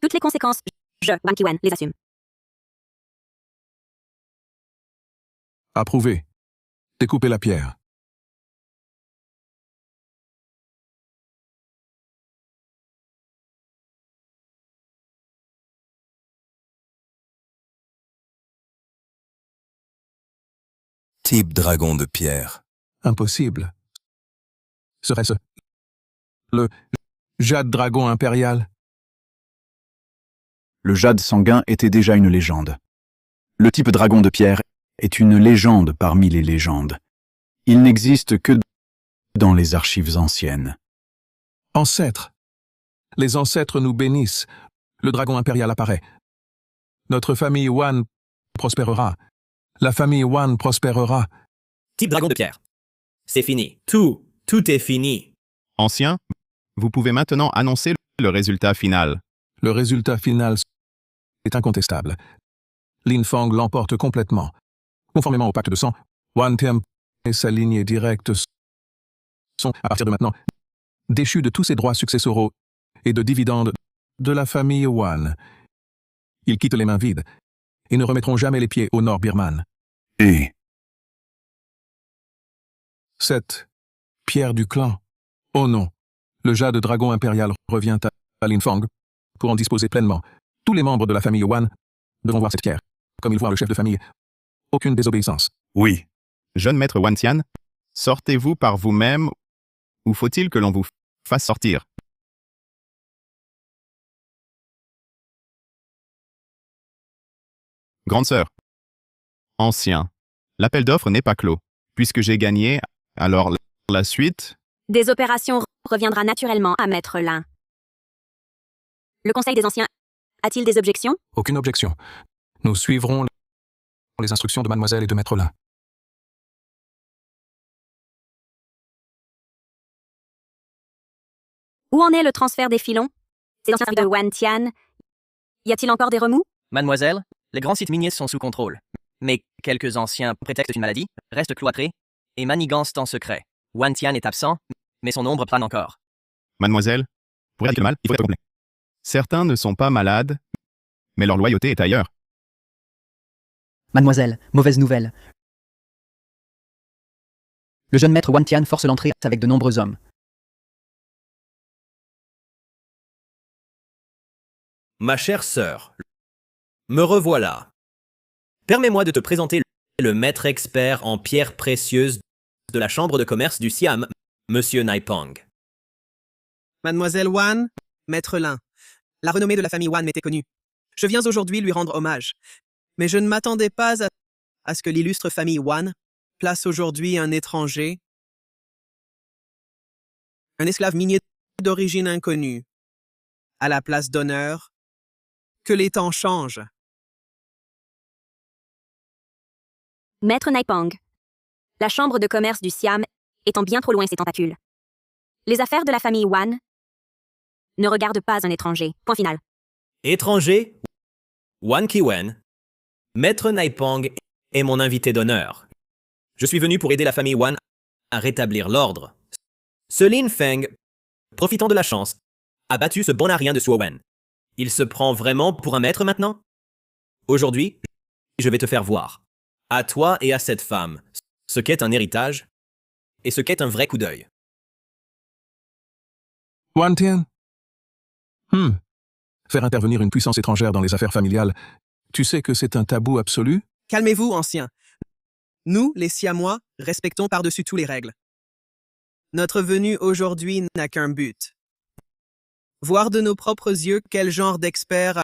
Toutes les conséquences, je, Wang Qiwen, les assume. Approuvé. Découpez la pierre. Type dragon de pierre. Impossible. Serait-ce le jade dragon impérial? Le jade sanguin était déjà une légende. Le type dragon de pierre est une légende parmi les légendes. Il n'existe que dans les archives anciennes. Ancêtres. Les ancêtres nous bénissent. Le dragon impérial apparaît. Notre famille Wan prospérera. La famille Wan prospérera. Type dragon de pierre. C'est fini. Tout est fini. Ancien, vous pouvez maintenant annoncer le résultat final. Le résultat final est incontestable. Lin Feng l'emporte complètement. Conformément au pacte de sang, Wan Tian et sa lignée directe sont, à partir de maintenant, déchus de tous ses droits successoraux et de dividendes de la famille Wan. Ils quittent les mains vides et ne remettront jamais les pieds au nord birman. Et Cette pierre du clan. Oh non, le jade dragon impérial revient à Lin Feng pour en disposer pleinement. Tous les membres de la famille Wan devront voir cette pierre, comme ils voient le chef de famille. Aucune désobéissance. Oui. Jeune maître Wantian, sortez-vous par vous-même ou faut-il que l'on vous fasse sortir? Grande sœur. Ancien. L'appel d'offres n'est pas clos. Puisque j'ai gagné, alors la suite... Des opérations reviendra naturellement à Maître Lin. Le Conseil des Anciens a-t-il des objections? Aucune objection. Nous suivrons les instructions de Mademoiselle et de Maître Lin. Où en est le transfert des filons? Ces anciens serviteurs de Wan Tian, y a-t-il encore des remous? Mademoiselle, Les grands sites miniers sont sous contrôle. Mais quelques anciens prétextent une maladie, restent cloîtrés et manigancent en secret. Wan Tian est absent, mais son ombre plane encore. Mademoiselle, pour éradiquer le mal, il faut être complet. Certains ne sont pas malades, mais leur loyauté est ailleurs. Mademoiselle, mauvaise nouvelle. Le jeune maître Wan Tian force l'entrée avec de nombreux hommes. Ma chère sœur, me revoilà. Permets-moi de te présenter le maître expert en pierres précieuses de la Chambre de commerce du Siam, Monsieur Naipang. Mademoiselle Wan, maître Lin. La renommée de la famille Wan m'était connue. Je viens aujourd'hui lui rendre hommage. Mais je ne m'attendais pas à ce que l'illustre famille Wan place aujourd'hui un étranger, un esclave minier d'origine inconnue, à la place d'honneur. Que les temps changent. Maître Naipang, la chambre de commerce du Siam étant bien trop loin ses tentacules. Les affaires de la famille Wan ne regardent pas un étranger. Point final. Étranger, Wan Kiwen, Maître Naipang est mon invité d'honneur. Je suis venu pour aider la famille Wan à rétablir l'ordre. Ce Lin Feng, profitant de la chance, a battu ce bon arien de Suowen. Il se prend vraiment pour un maître maintenant? Aujourd'hui, je vais te faire voir, à toi et à cette femme, ce qu'est un héritage et ce qu'est un vrai coup d'œil. Wan Tian? Faire intervenir une puissance étrangère dans les affaires familiales, tu sais que c'est un tabou absolu? Calmez-vous, ancien. Nous, les Siamois, respectons par-dessus tous les règles. Notre venue aujourd'hui n'a qu'un but. Voir de nos propres yeux quel genre d'expert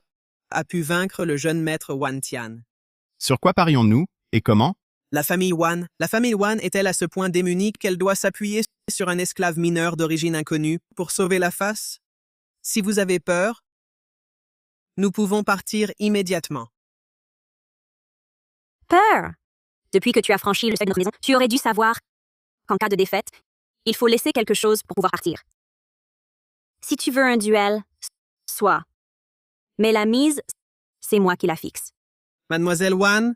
a pu vaincre le jeune maître Wan Tian. Sur quoi parions-nous et comment? La famille Wan est-elle à ce point démunie qu'elle doit s'appuyer sur un esclave mineur d'origine inconnue pour sauver la face? Si vous avez peur, nous pouvons partir immédiatement. Peur! Depuis que tu as franchi le seuil de notre maison, tu aurais dû savoir qu'en cas de défaite, il faut laisser quelque chose pour pouvoir partir. Si tu veux un duel, soit. Mais la mise, c'est moi qui la fixe. Mademoiselle Wan,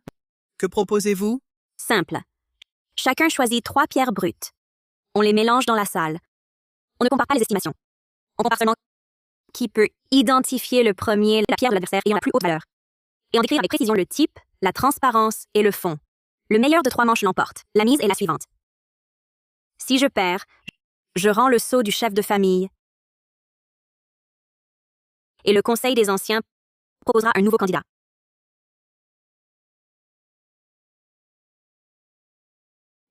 que proposez-vous? Simple. Chacun choisit 3 pierres brutes. On les mélange dans la salle. On ne compare pas les estimations. On compare seulement qui peut identifier le premier la pierre de l'adversaire ayant la plus haute valeur. Et on décrit avec précision le type, la transparence et le fond. Le meilleur de 3 manches l'emporte. La mise est la suivante. Si je perds, je rends le sceau du chef de famille. Et le conseil des anciens proposera un nouveau candidat.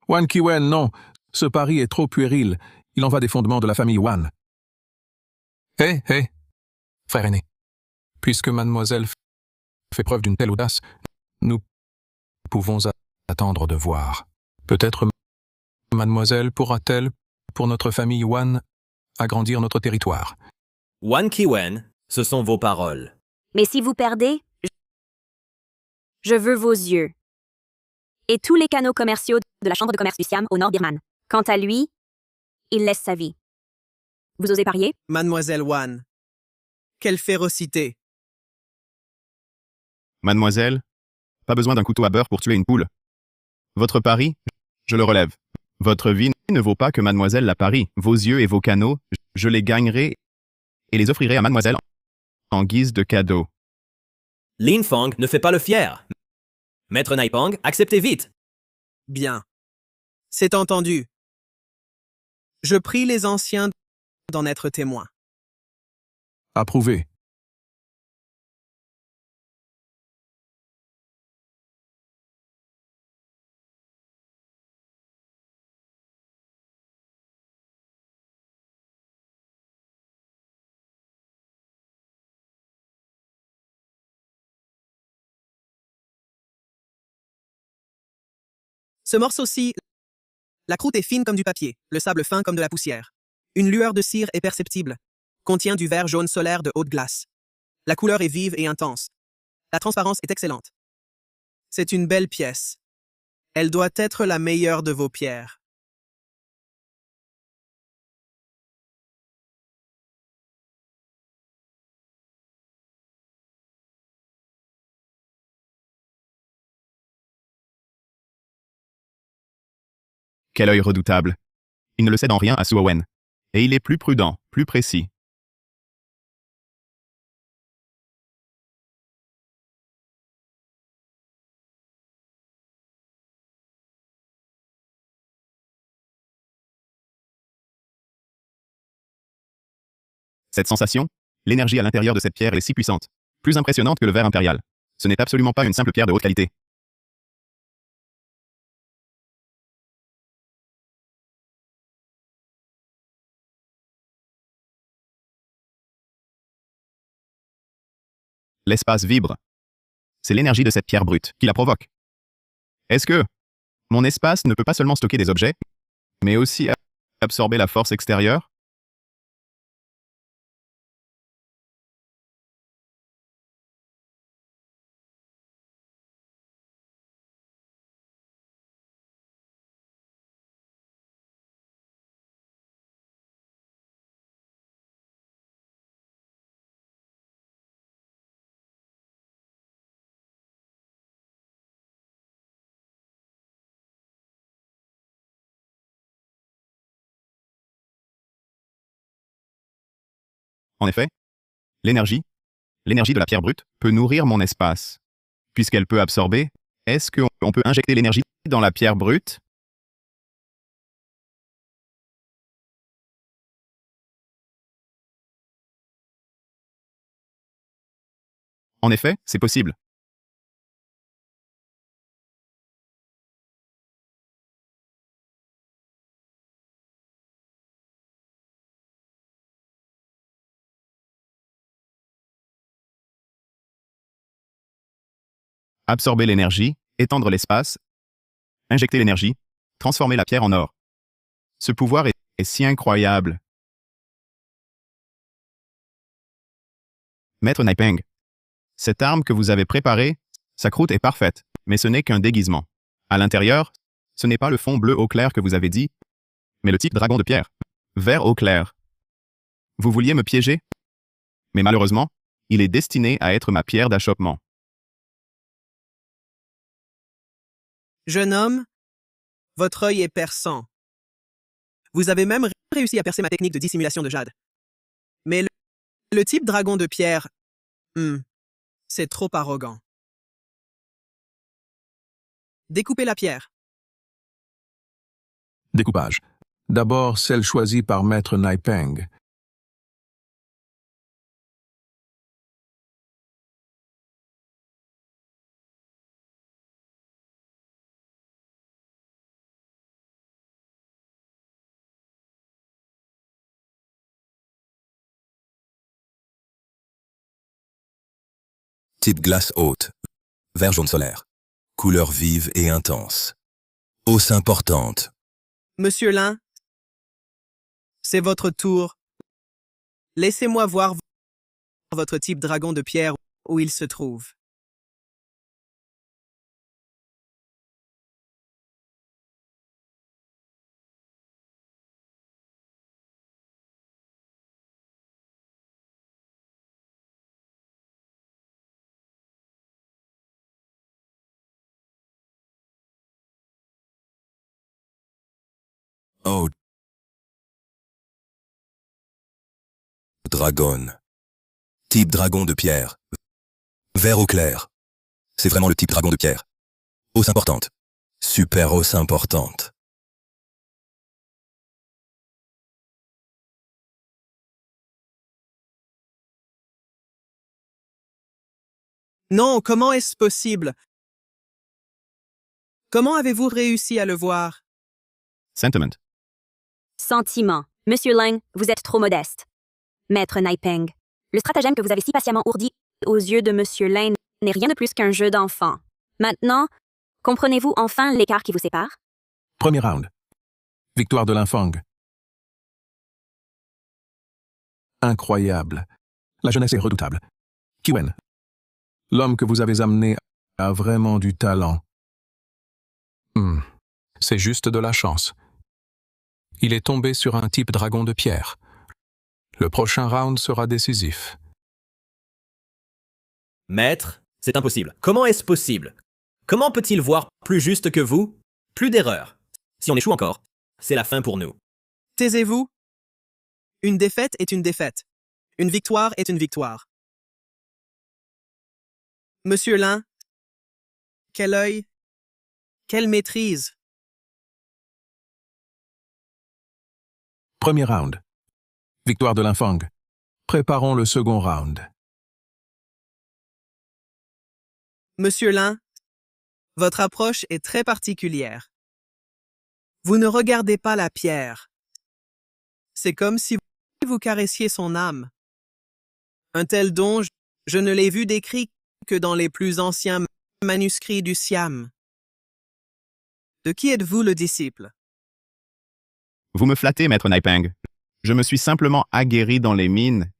Wan Kiwen, non. Ce pari est trop puéril. Il en va des fondements de la famille Wan. Hé, frère aîné, puisque mademoiselle fait preuve d'une telle audace, nous pouvons attendre de voir. Peut-être mademoiselle pourra-t-elle, pour notre famille Wan, agrandir notre territoire. Wan Kiwen, ce sont vos paroles. Mais si vous perdez, je veux vos yeux. Et tous les canaux commerciaux de la Chambre de commerce du Siam au nord birman. Quant à lui, il laisse sa vie. Vous osez parier? Mademoiselle Wan, quelle férocité! Mademoiselle, pas besoin d'un couteau à beurre pour tuer une poule. Votre pari, je le relève. Votre vie ne vaut pas que mademoiselle la parie. Vos yeux et vos canaux, je les gagnerai et les offrirai à mademoiselle en guise de cadeau. Lin Feng ne fait pas le fier. Maître Naipang, acceptez vite. Bien. C'est entendu. Je prie les anciens d'en être témoins. Approuvé. Ce morceau-ci, la croûte est fine comme du papier, le sable fin comme de la poussière. Une lueur de cire est perceptible. Contient du verre jaune solaire de haute glace. La couleur est vive et intense. La transparence est excellente. C'est une belle pièce. Elle doit être la meilleure de vos pierres. Quel œil redoutable. Il ne le cède en rien à Su Owen. Et il est plus prudent, plus précis. Cette sensation, l'énergie à l'intérieur de cette pierre est si puissante, plus impressionnante que le verre impérial. Ce n'est absolument pas une simple pierre de haute qualité. L'espace vibre. C'est l'énergie de cette pierre brute qui la provoque. Est-ce que mon espace ne peut pas seulement stocker des objets, mais aussi absorber la force extérieure? En effet, l'énergie de la pierre brute, peut nourrir mon espace. Puisqu'elle peut absorber, est-ce qu'on peut injecter l'énergie dans la pierre brute? En effet, c'est possible. Absorber l'énergie, étendre l'espace, injecter l'énergie, transformer la pierre en or. Ce pouvoir est si incroyable. Maître Naipeng, cette arme que vous avez préparée, sa croûte est parfaite, mais ce n'est qu'un déguisement. À l'intérieur, ce n'est pas le fond bleu eau clair que vous avez dit, mais le type dragon de pierre, vert eau clair. Vous vouliez me piéger? Mais malheureusement, il est destiné à être ma pierre d'achoppement. Jeune homme, votre œil est perçant. Vous avez même réussi à percer ma technique de dissimulation de jade. Mais le type dragon de pierre, c'est trop arrogant. Découpez la pierre. Découpage. D'abord, celle choisie par Maître Naipeng. Type glace haute. Vert jaune solaire. Couleur vive et intense. Hausse importante. Monsieur Lin, c'est votre tour. Laissez-moi voir votre type dragon de pierre où il se trouve. Oh. Dragon. Type dragon de pierre. Vert au clair. C'est vraiment le type dragon de pierre. Hausse importante. Super hausse importante. Non, comment est-ce possible? Comment avez-vous réussi à le voir? Sentiment. Sentiment. Monsieur Lang, vous êtes trop modeste. Maître Naipeng, le stratagème que vous avez si patiemment ourdi aux yeux de Monsieur Lang n'est rien de plus qu'un jeu d'enfant. Maintenant, comprenez-vous enfin l'écart qui vous sépare? Premier round. Victoire de Linfang. Incroyable. La jeunesse est redoutable. Kiwen. L'homme que vous avez amené a vraiment du talent. C'est juste de la chance. Il est tombé sur un type dragon de pierre. Le prochain round sera décisif. Maître, c'est impossible. Comment est-ce possible? Comment peut-il voir plus juste que vous? Plus d'erreurs. Si on échoue encore, c'est la fin pour nous. Taisez-vous. Une défaite est une défaite. Une victoire est une victoire. Monsieur Lin, quel œil, quelle maîtrise. Premier round. Victoire de l'Infang. Préparons le second round. Monsieur Lin, votre approche est très particulière. Vous ne regardez pas la pierre. C'est comme si vous caressiez son âme. Un tel don, je ne l'ai vu décrit que dans les plus anciens manuscrits du Siam. De qui êtes-vous le disciple? Vous me flattez, maître Naipeng. Je me suis simplement aguerri dans les mines.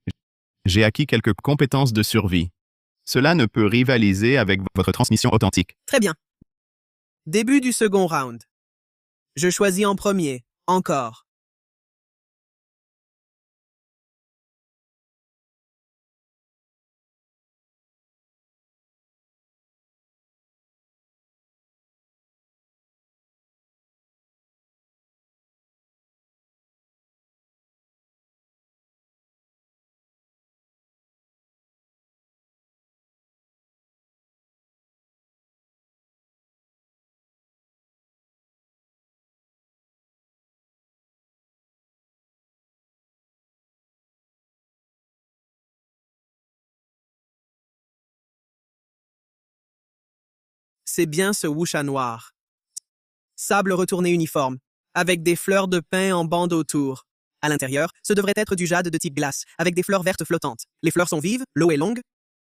J'ai acquis quelques compétences de survie. Cela ne peut rivaliser avec votre transmission authentique. Très bien. Début du second round. Je choisis en premier, encore. C'est bien ce wuxia noir. Sable retourné uniforme, avec des fleurs de pin en bande autour. À l'intérieur, ce devrait être du jade de type glace, avec des fleurs vertes flottantes. Les fleurs sont vives, l'eau est longue.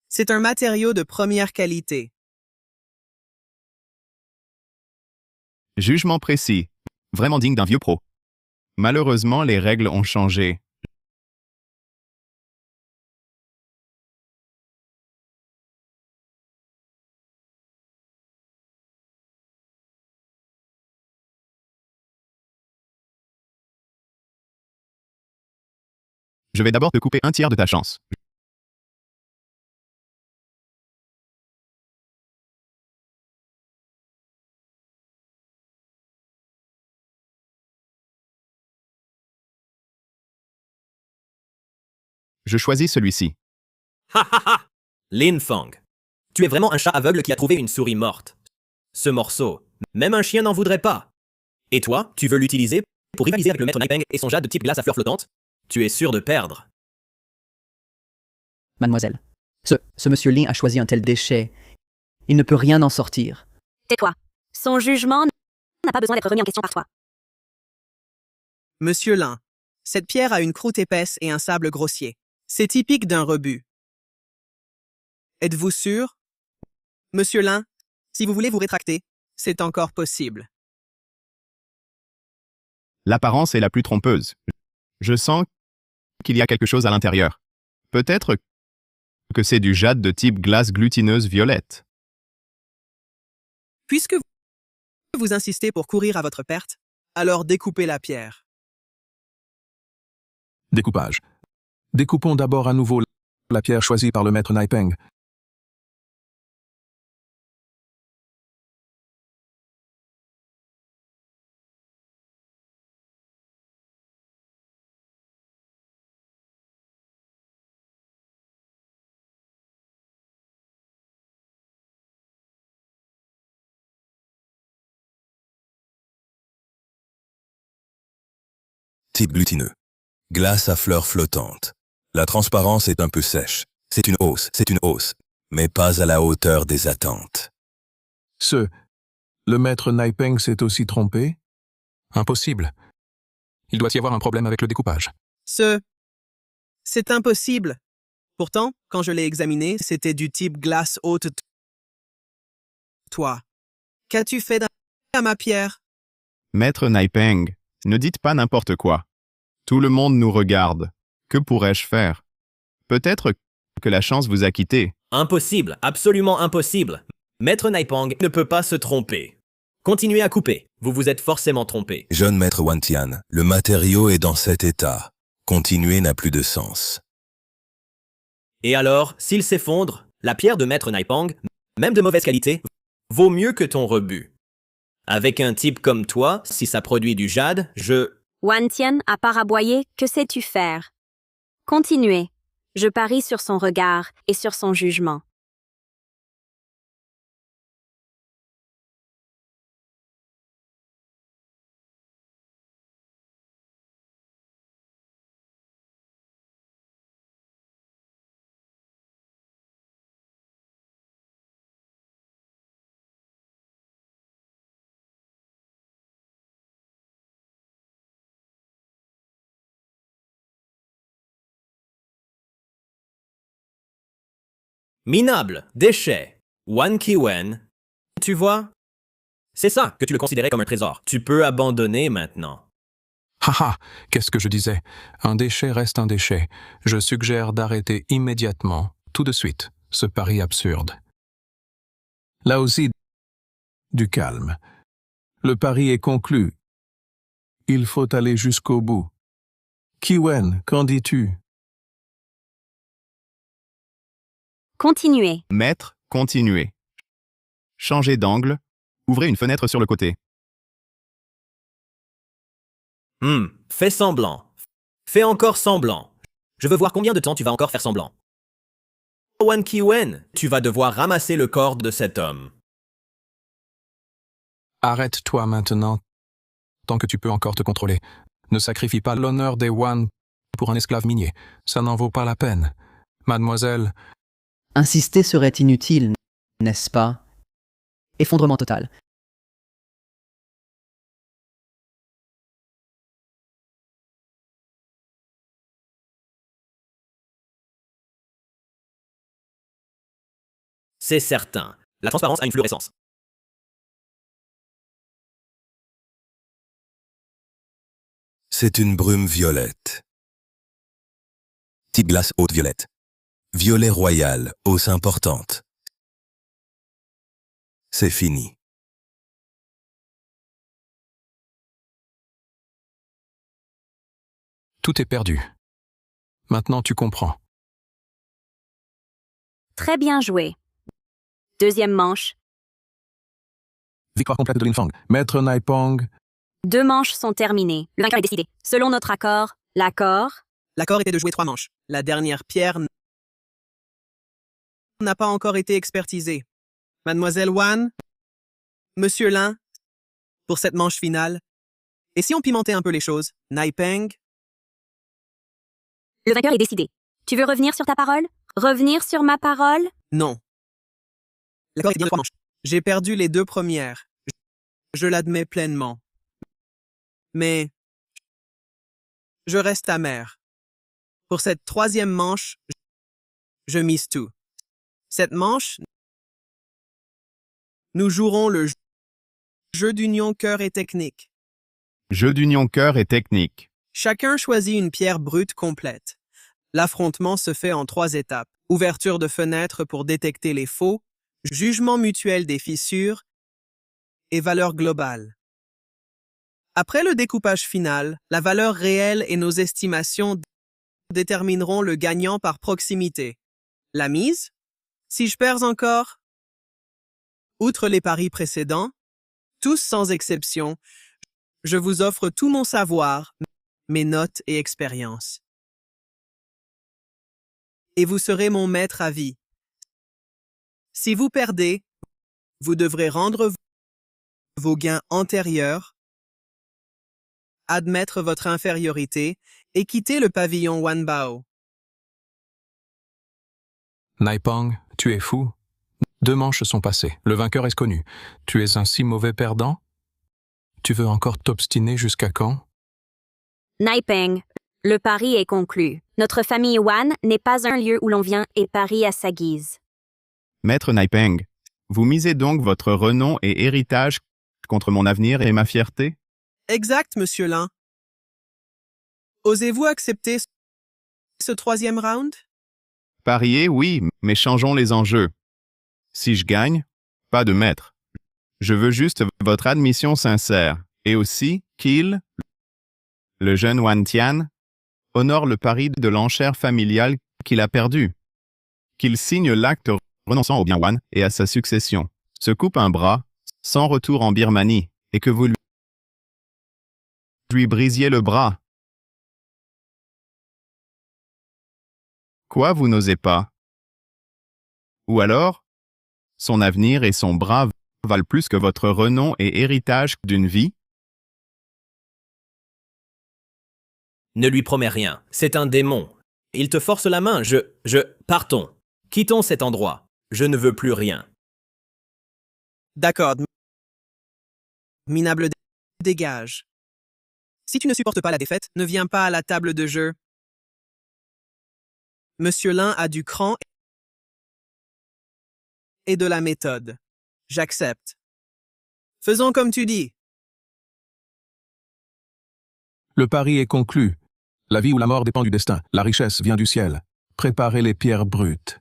C'est un matériau de première qualité. Jugement précis. Vraiment digne d'un vieux pro. Malheureusement, les règles ont changé. Je vais d'abord te couper un tiers de ta chance. Je choisis celui-ci. Ha ha ha! Lin Fang. Tu es vraiment un chat aveugle qui a trouvé une souris morte. Ce morceau, même un chien n'en voudrait pas. Et toi, tu veux l'utiliser pour rivaliser avec le maître Naipeng et son jade de type glace à fleurs flottantes? Tu es sûr de perdre. Mademoiselle, ce monsieur Lin a choisi un tel déchet. Il ne peut rien en sortir. Tais-toi. Son jugement n'a pas besoin d'être remis en question par toi. Monsieur Lin, cette pierre a une croûte épaisse et un sable grossier. C'est typique d'un rebut. Êtes-vous sûr? Monsieur Lin, si vous voulez vous rétracter, c'est encore possible. L'apparence est la plus trompeuse. Je sens qu'il y a quelque chose à l'intérieur. Peut-être que c'est du jade de type glace glutineuse violette. Puisque vous insistez pour courir à votre perte, alors découpez la pierre. Découpage. Découpons d'abord à nouveau la pierre choisie par le maître Naipeng. Type glutineux. Glace à fleurs flottantes. La transparence est un peu sèche. C'est une hausse, mais pas à la hauteur des attentes. Le maître Naipeng s'est aussi trompé? Impossible. Il doit y avoir un problème avec le découpage. C'est impossible. Pourtant, quand je l'ai examiné, c'était du type glace haute. Toi, qu'as-tu fait à ma pierre? Maître Naipeng, ne dites pas n'importe quoi. Tout le monde nous regarde. Que pourrais-je faire? Peut-être que la chance vous a quitté. Impossible, absolument impossible. Maître Naipeng ne peut pas se tromper. Continuez à couper, vous vous êtes forcément trompé. Jeune maître Wantian, le matériau est dans cet état. Continuer n'a plus de sens. Et alors, s'il s'effondre, la pierre de maître Naipeng, même de mauvaise qualité, vaut mieux que ton rebut. Avec un type comme toi, si ça produit du jade, Wan Tian a paraboyé, que sais-tu faire? Continuez. Je parie sur son regard et sur son jugement. Minable, déchet, Wan Kiwen. Tu vois? C'est ça que tu le considérais comme un trésor. Tu peux abandonner maintenant. Haha, qu'est-ce que je disais? Un déchet reste un déchet. Je suggère d'arrêter immédiatement, tout de suite, ce pari absurde. Là aussi, du calme. Le pari est conclu. Il faut aller jusqu'au bout. Kiwen, qu'en dis-tu? Continuez. Maître, continuez. Changez d'angle. Ouvrez une fenêtre sur le côté. Fais semblant. Fais encore semblant. Je veux voir combien de temps tu vas encore faire semblant. Wan Kiwen, tu vas devoir ramasser le corps de cet homme. Arrête-toi maintenant, tant que tu peux encore te contrôler. Ne sacrifie pas l'honneur des Wan pour un esclave minier. Ça n'en vaut pas la peine. Mademoiselle, Insister serait inutile, n'est-ce pas? Effondrement total. C'est certain. La transparence a une fluorescence. C'est une brume violette. Type glace haute violette. Violet royal, hausse importante. C'est fini. tout est perdu. Maintenant tu comprends. Très bien joué. Deuxième manche. Victoire complète de Lin Fang. Maître Naipong. 2 manches sont terminées. Le vainqueur est décidé. Selon notre accord, l'accord... L'accord était de jouer 3 manches. La dernière pierre n'a pas encore été expertisée. Mademoiselle Wan, Monsieur Lin, pour cette manche finale. Et si on pimentait un peu les choses, Naipeng? Le vainqueur est décidé. Tu veux revenir sur ta parole? Revenir sur ma parole? Non. L'accord est bien de 3 manches. J'ai perdu les 2 premières. Je l'admets pleinement. Mais je reste amer. Pour cette 3e manche, je mise tout. Cette manche, nous jouerons le jeu d'union cœur et technique. Jeu d'union cœur et technique. Chacun choisit une pierre brute complète. L'affrontement se fait en 3 étapes. Ouverture de fenêtre pour détecter les faux, jugement mutuel des fissures et valeur globale. Après le découpage final, la valeur réelle et nos estimations détermineront le gagnant par proximité. La mise? Si je perds encore? Outre les paris précédents, tous sans exception, je vous offre tout mon savoir, mes notes et expériences. Et vous serez mon maître à vie. Si vous perdez, vous devrez rendre vos gains antérieurs, admettre votre infériorité et quitter le pavillon Wanbao. Naipong, tu es fou. 2 manches sont passées. Le vainqueur est connu. Tu es un si mauvais perdant? Tu veux encore t'obstiner jusqu'à quand? Naipeng, le pari est conclu. Notre famille Wan n'est pas un lieu où l'on vient et parie à sa guise. Maître Naipeng, vous misez donc votre renom et héritage contre mon avenir et ma fierté? Exact, Monsieur Lin. Osez-vous accepter ce 3e round? Parier, oui, mais changeons les enjeux. Si je gagne, pas de maître. Je veux juste votre admission sincère. Et aussi qu'il, le jeune Wan Tian, honore le pari de l'enchère familiale qu'il a perdu. Qu'il signe l'acte renonçant au bien Wan et à sa succession. Se coupe un bras, sans retour en Birmanie. et que vous lui brisiez le bras. Quoi, vous n'osez pas? Ou alors, son avenir et son bras valent plus que votre renom et héritage d'une vie? Ne lui promets rien. C'est un démon. Il te force la main. Partons. Quittons cet endroit. Je ne veux plus rien. D'accord. Minable, dégage. Si tu ne supportes pas la défaite, ne viens pas à la table de jeu. Monsieur Lin a du cran et de la méthode. J'accepte. Faisons comme tu dis. Le pari est conclu. La vie ou la mort dépend du destin. La richesse vient du ciel. Préparez les pierres brutes.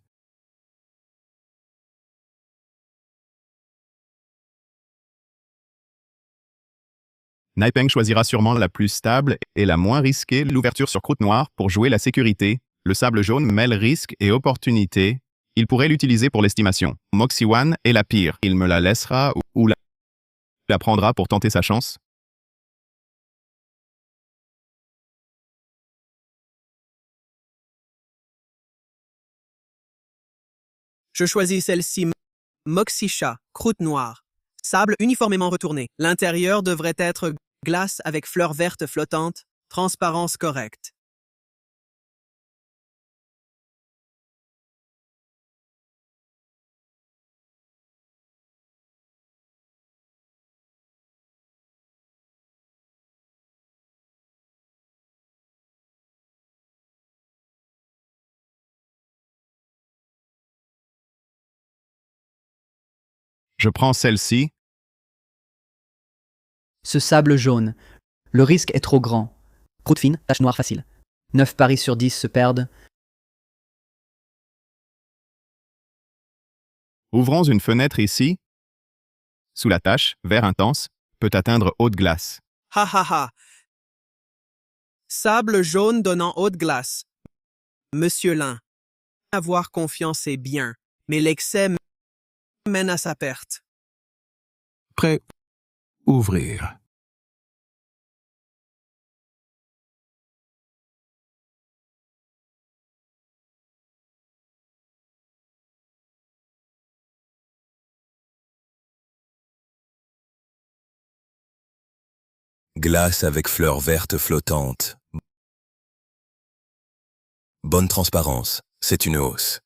Naipeng choisira sûrement la plus stable et la moins risquée, l'ouverture sur croûte noire, pour jouer la sécurité. Le sable jaune mêle risque et opportunité. Il pourrait l'utiliser pour l'estimation. Moxiwan est la pire. Il me la laissera ou la prendra pour tenter sa chance. Je choisis celle-ci. Moxisha, croûte noire. Sable uniformément retourné. L'intérieur devrait être glace avec fleurs vertes flottantes. Transparence correcte. Je prends celle-ci. Ce sable jaune. Le risque est trop grand. Croûte fine, tache noire facile. 9 paris sur 10 se perdent. Ouvrons une fenêtre ici. Sous la tache, vert intense, peut atteindre haute glace. Ha ha ha. Sable jaune donnant haute glace. Monsieur Lin. Avoir confiance est bien, mais l'excès mène à sa perte. Prêt. Ouvrir. Glace avec fleurs vertes flottantes. Bonne transparence, c'est une hausse.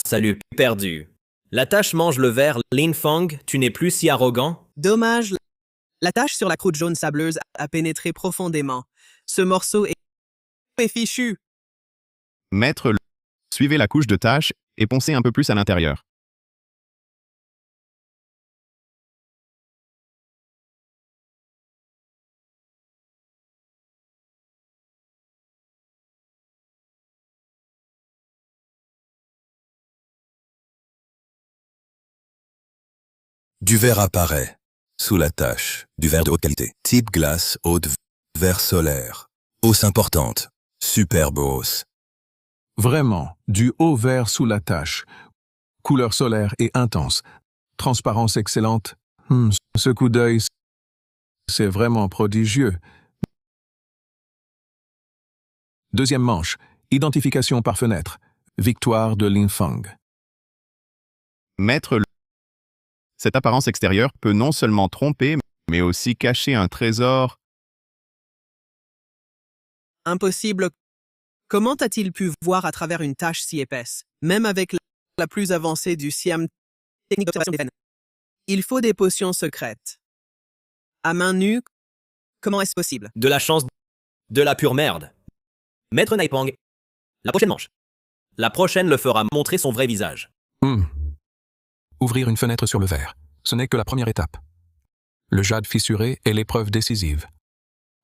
Salut, perdu. La tâche mange le verre. Lin Feng, tu n'es plus si arrogant? Dommage, la tache sur la croûte jaune sableuse a pénétré profondément. Ce morceau est fichu. Maître, suivez la couche de tache et poncez un peu plus à l'intérieur. Du verre apparaît. Sous la tache, du verre de haute qualité. Type glace, haute, verre solaire. Hausse importante. Superbe hausse. Vraiment, du haut vert sous la tache. Couleur solaire et intense. Transparence excellente. Ce coup d'œil, c'est vraiment prodigieux. Deuxième manche. Identification par fenêtre. Victoire de Lin Feng. Maître, cette apparence extérieure peut non seulement tromper, mais aussi cacher un trésor. Impossible. Comment a-t-il pu voir à travers une tache si épaisse, même avec la plus avancée du Siam technique d'observation des veines? Il faut des potions secrètes. À main nue, comment est-ce possible? De la chance, de la pure merde. Maître Naipeng, la prochaine manche. La prochaine le fera montrer son vrai visage. Ouvrir une fenêtre sur le verre, ce n'est que la première étape. Le jade fissuré est l'épreuve décisive.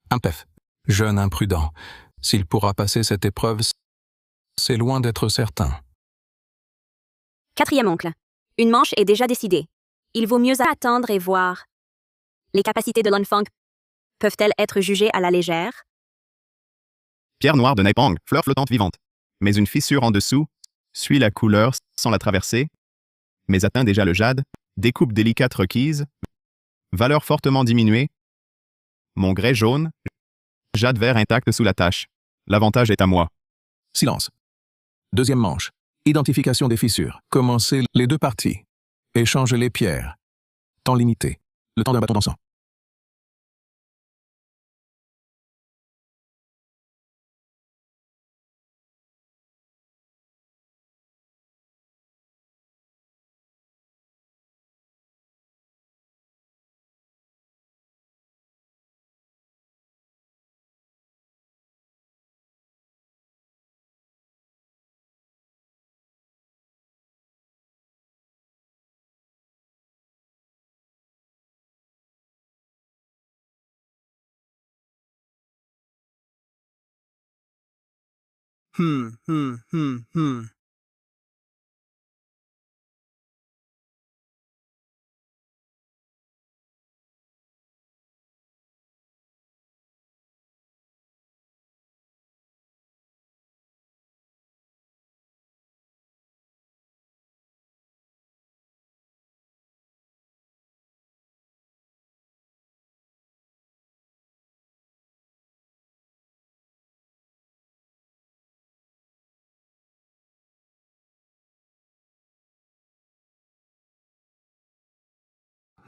Impef, jeune imprudent, s'il pourra passer cette épreuve, c'est loin d'être certain. Quatrième oncle. Une manche est déjà décidée. Il vaut mieux attendre et voir. Les capacités de Lin Feng peuvent-elles être jugées à la légère? Pierre noire de Naipang, fleur flottante vivante. Mais une fissure en dessous suit la couleur sans la traverser, mais atteint déjà le jade, découpe délicate requise, valeur fortement diminuée, mon grès jaune, jade vert intact sous la tache. L'avantage est à moi. Silence. Deuxième manche. Identification des fissures. Commencez les deux parties. Échange les pierres. Temps limité. Le temps d'un bâton d'encens.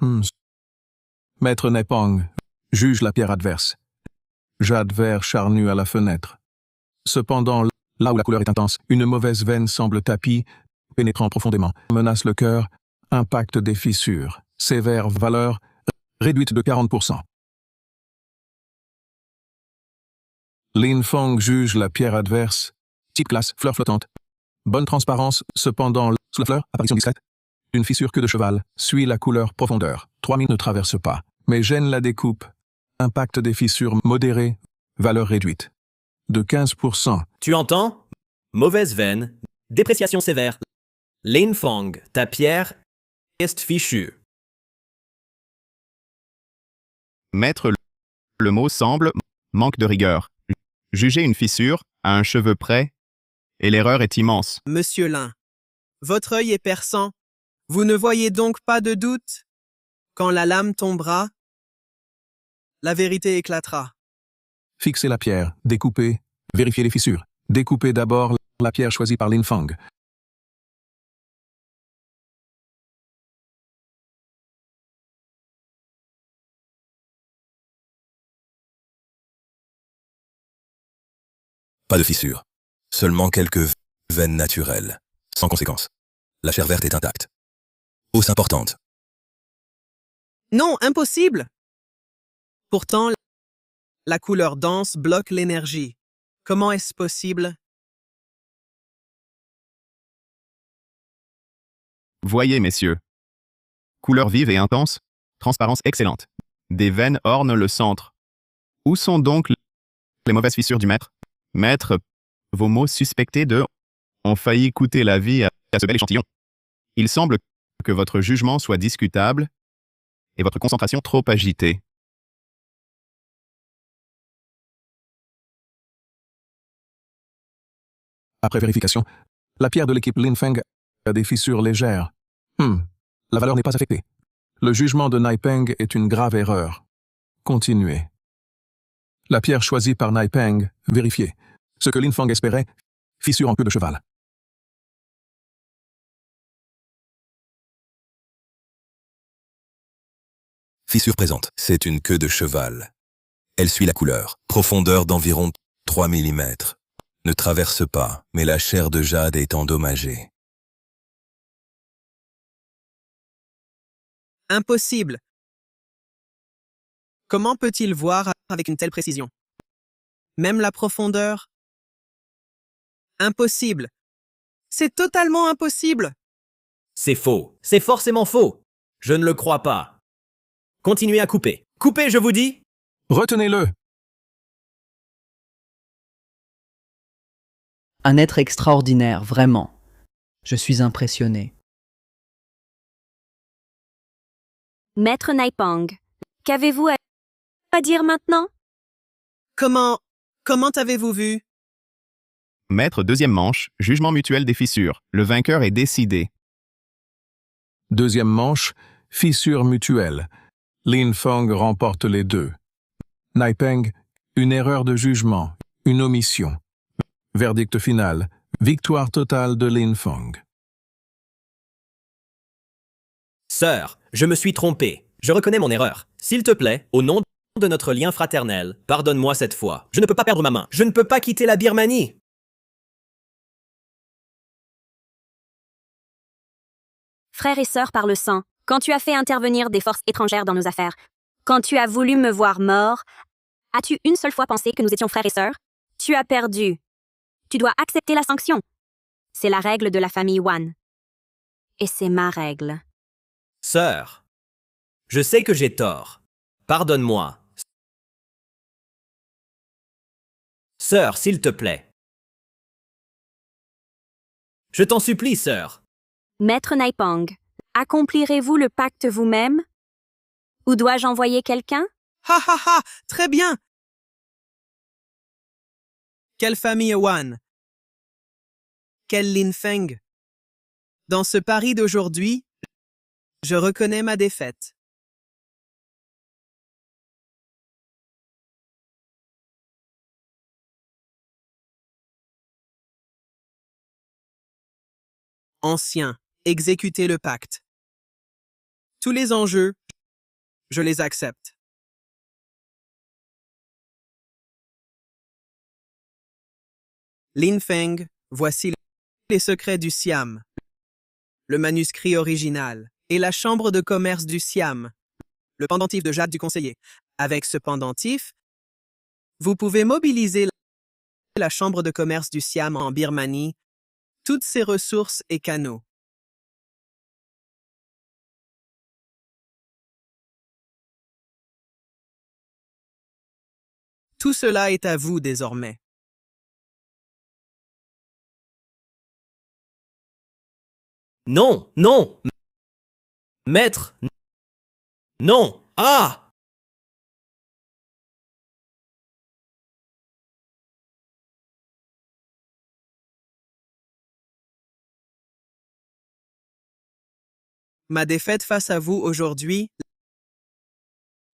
Hmm. Maître Naipang juge la pierre adverse. Jade vert charnu à la fenêtre. Cependant, là où la couleur est intense, une mauvaise veine semble tapie, pénétrant profondément, menace le cœur, impact des fissures, sévère valeur, réduite de 40%. Lin Feng juge la pierre adverse, type classe, fleur flottante. Bonne transparence, cependant, sous la fleur, apparition discrète. Une fissure queue de cheval, suit la couleur profondeur. 3000 ne traverse pas, mais gêne la découpe. Impact des fissures modéré, valeur réduite. De 15%. Tu entends? Mauvaise veine, dépréciation sévère. Lin Feng, ta pierre est fichue. Maître, le mot semble manque de rigueur. Juger une fissure à un cheveu près, et l'erreur est immense. Monsieur Lin, votre œil est perçant. Vous ne voyez donc pas de doute? Quand la lame tombera, la vérité éclatera. Fixez la pierre, découpez, vérifiez les fissures. Découpez d'abord la pierre choisie par Lin Feng. Pas de fissure. Seulement quelques veines naturelles. Sans conséquence. La chair verte est intacte. Hausse importante. Non, impossible! Pourtant, la couleur dense bloque l'énergie. Comment est-ce possible? Voyez, messieurs. Couleur vive et intense, transparence excellente. Des veines ornent le centre. Où sont donc les mauvaises fissures du maître? Maître, vos mots suspectés de ont failli coûter la vie à ce bel échantillon. Il semble que votre jugement soit discutable et votre concentration trop agitée. Après vérification, la pierre de l'équipe Lin Feng a des fissures légères. La valeur n'est pas affectée. Le jugement de Naipeng est une grave erreur. Continuez. La pierre choisie par Naipeng, vérifiée. Ce que Lin Feng espérait, fissure en queue de cheval. Fissure présente. C'est une queue de cheval. Elle suit la couleur. Profondeur d'environ 3 mm. Ne traverse pas, mais la chair de jade est endommagée. Impossible. Comment peut-il voir avec une telle précision? Même la profondeur? Impossible. C'est totalement impossible. C'est faux. C'est forcément faux. Je ne le crois pas. Continuez à couper. Coupez, je vous dis! Retenez-le! Un être extraordinaire, vraiment. Je suis impressionné. Maître Naipang, qu'avez-vous à dire maintenant? Comment Comment avez-vous vu? Maître, deuxième manche, jugement mutuel des fissures. Le vainqueur est décidé. Deuxième manche, fissure mutuelle. Lin Feng remporte les deux. Naipeng, une erreur de jugement, une omission. Verdict final, victoire totale de Lin Feng. Sœur, je me suis trompé. Je reconnais mon erreur. S'il te plaît, au nom de notre lien fraternel, pardonne-moi cette fois. Je ne peux pas perdre ma main. Je ne peux pas quitter la Birmanie. Frères et sœurs par le sang, quand tu as fait intervenir des forces étrangères dans nos affaires, quand tu as voulu me voir mort, as-tu une seule fois pensé que nous étions frères et sœurs? Tu as perdu. Tu dois accepter la sanction. C'est la règle de la famille Wan. Et c'est ma règle. Sœur, je sais que j'ai tort. Pardonne-moi. Sœur, s'il te plaît. Je t'en supplie, sœur. Maître Naipeng, accomplirez-vous le pacte vous-même? Ou dois-je envoyer quelqu'un? Ha ha ha! Très bien! Quelle famille Wan? Quel Lin Feng? Dans ce pari d'aujourd'hui, je reconnais ma défaite. Ancien, exécutez le pacte. Tous les enjeux, je les accepte. Lin Feng, voici les secrets du Siam, le manuscrit original et la chambre de commerce du Siam, le pendentif de jade du conseiller. Avec ce pendentif, vous pouvez mobiliser la chambre de commerce du Siam en Birmanie, toutes ses ressources et canaux. Tout cela est à vous désormais. Non, non. Maître. Non. Ah! Ma défaite face à vous aujourd'hui,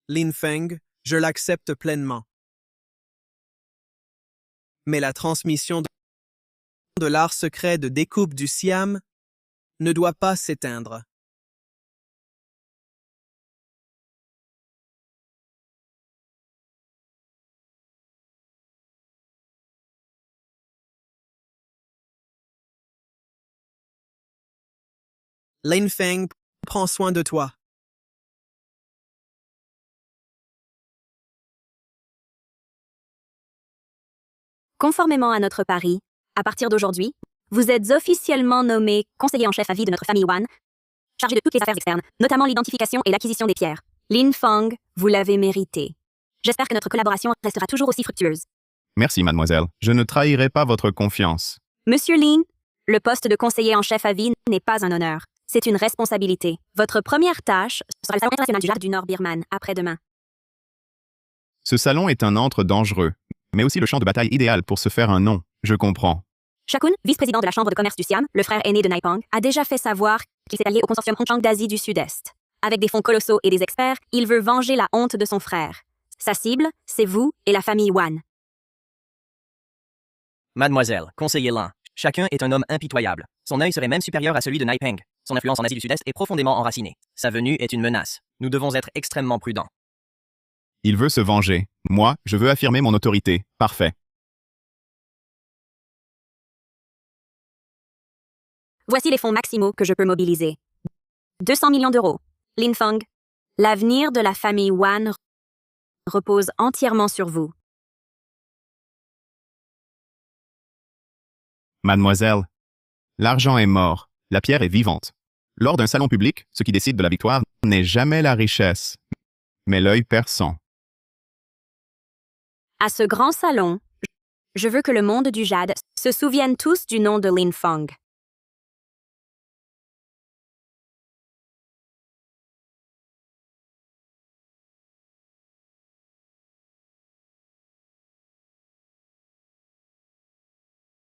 Lin Feng, je l'accepte pleinement. Mais la transmission de l'art secret de découpe du Siam ne doit pas s'éteindre. Lin Feng, prends soin de toi. Conformément à notre pari, à partir d'aujourd'hui, vous êtes officiellement nommé conseiller en chef à vie de notre famille Wan, chargé de toutes les affaires externes, notamment l'identification et l'acquisition des pierres. Lin Feng, vous l'avez mérité. J'espère que notre collaboration restera toujours aussi fructueuse. Merci, mademoiselle. Je ne trahirai pas votre confiance. Monsieur Lin, le poste de conseiller en chef à vie n'est pas un honneur. C'est une responsabilité. Votre première tâche sera le Salon international du jade du Nord birman, après-demain. Ce salon est un antre dangereux, mais aussi le champ de bataille idéal pour se faire un nom. Je comprends. Shakun, vice-président de la Chambre de commerce du Siam, le frère aîné de Naipeng, a déjà fait savoir qu'il s'est allié au consortium Hongchang d'Asie du Sud-Est. Avec des fonds colossaux et des experts, il veut venger la honte de son frère. Sa cible, c'est vous et la famille Wan. Mademoiselle, conseiller Lin, chacun est un homme impitoyable. Son œil serait même supérieur à celui de Naipeng. Son influence en Asie du Sud-Est est profondément enracinée. Sa venue est une menace. Nous devons être extrêmement prudents. Il veut se venger. Moi, je veux affirmer mon autorité. Parfait. Voici les fonds maximaux que je peux mobiliser. 200 millions d'euros. Lin Feng, l'avenir de la famille Wan repose entièrement sur vous. Mademoiselle, l'argent est mort. La pierre est vivante. Lors d'un salon public, ce qui décide de la victoire n'est jamais la richesse, mais l'œil perçant. À ce grand salon, je veux que le monde du jade se souvienne tous du nom de Lin Feng.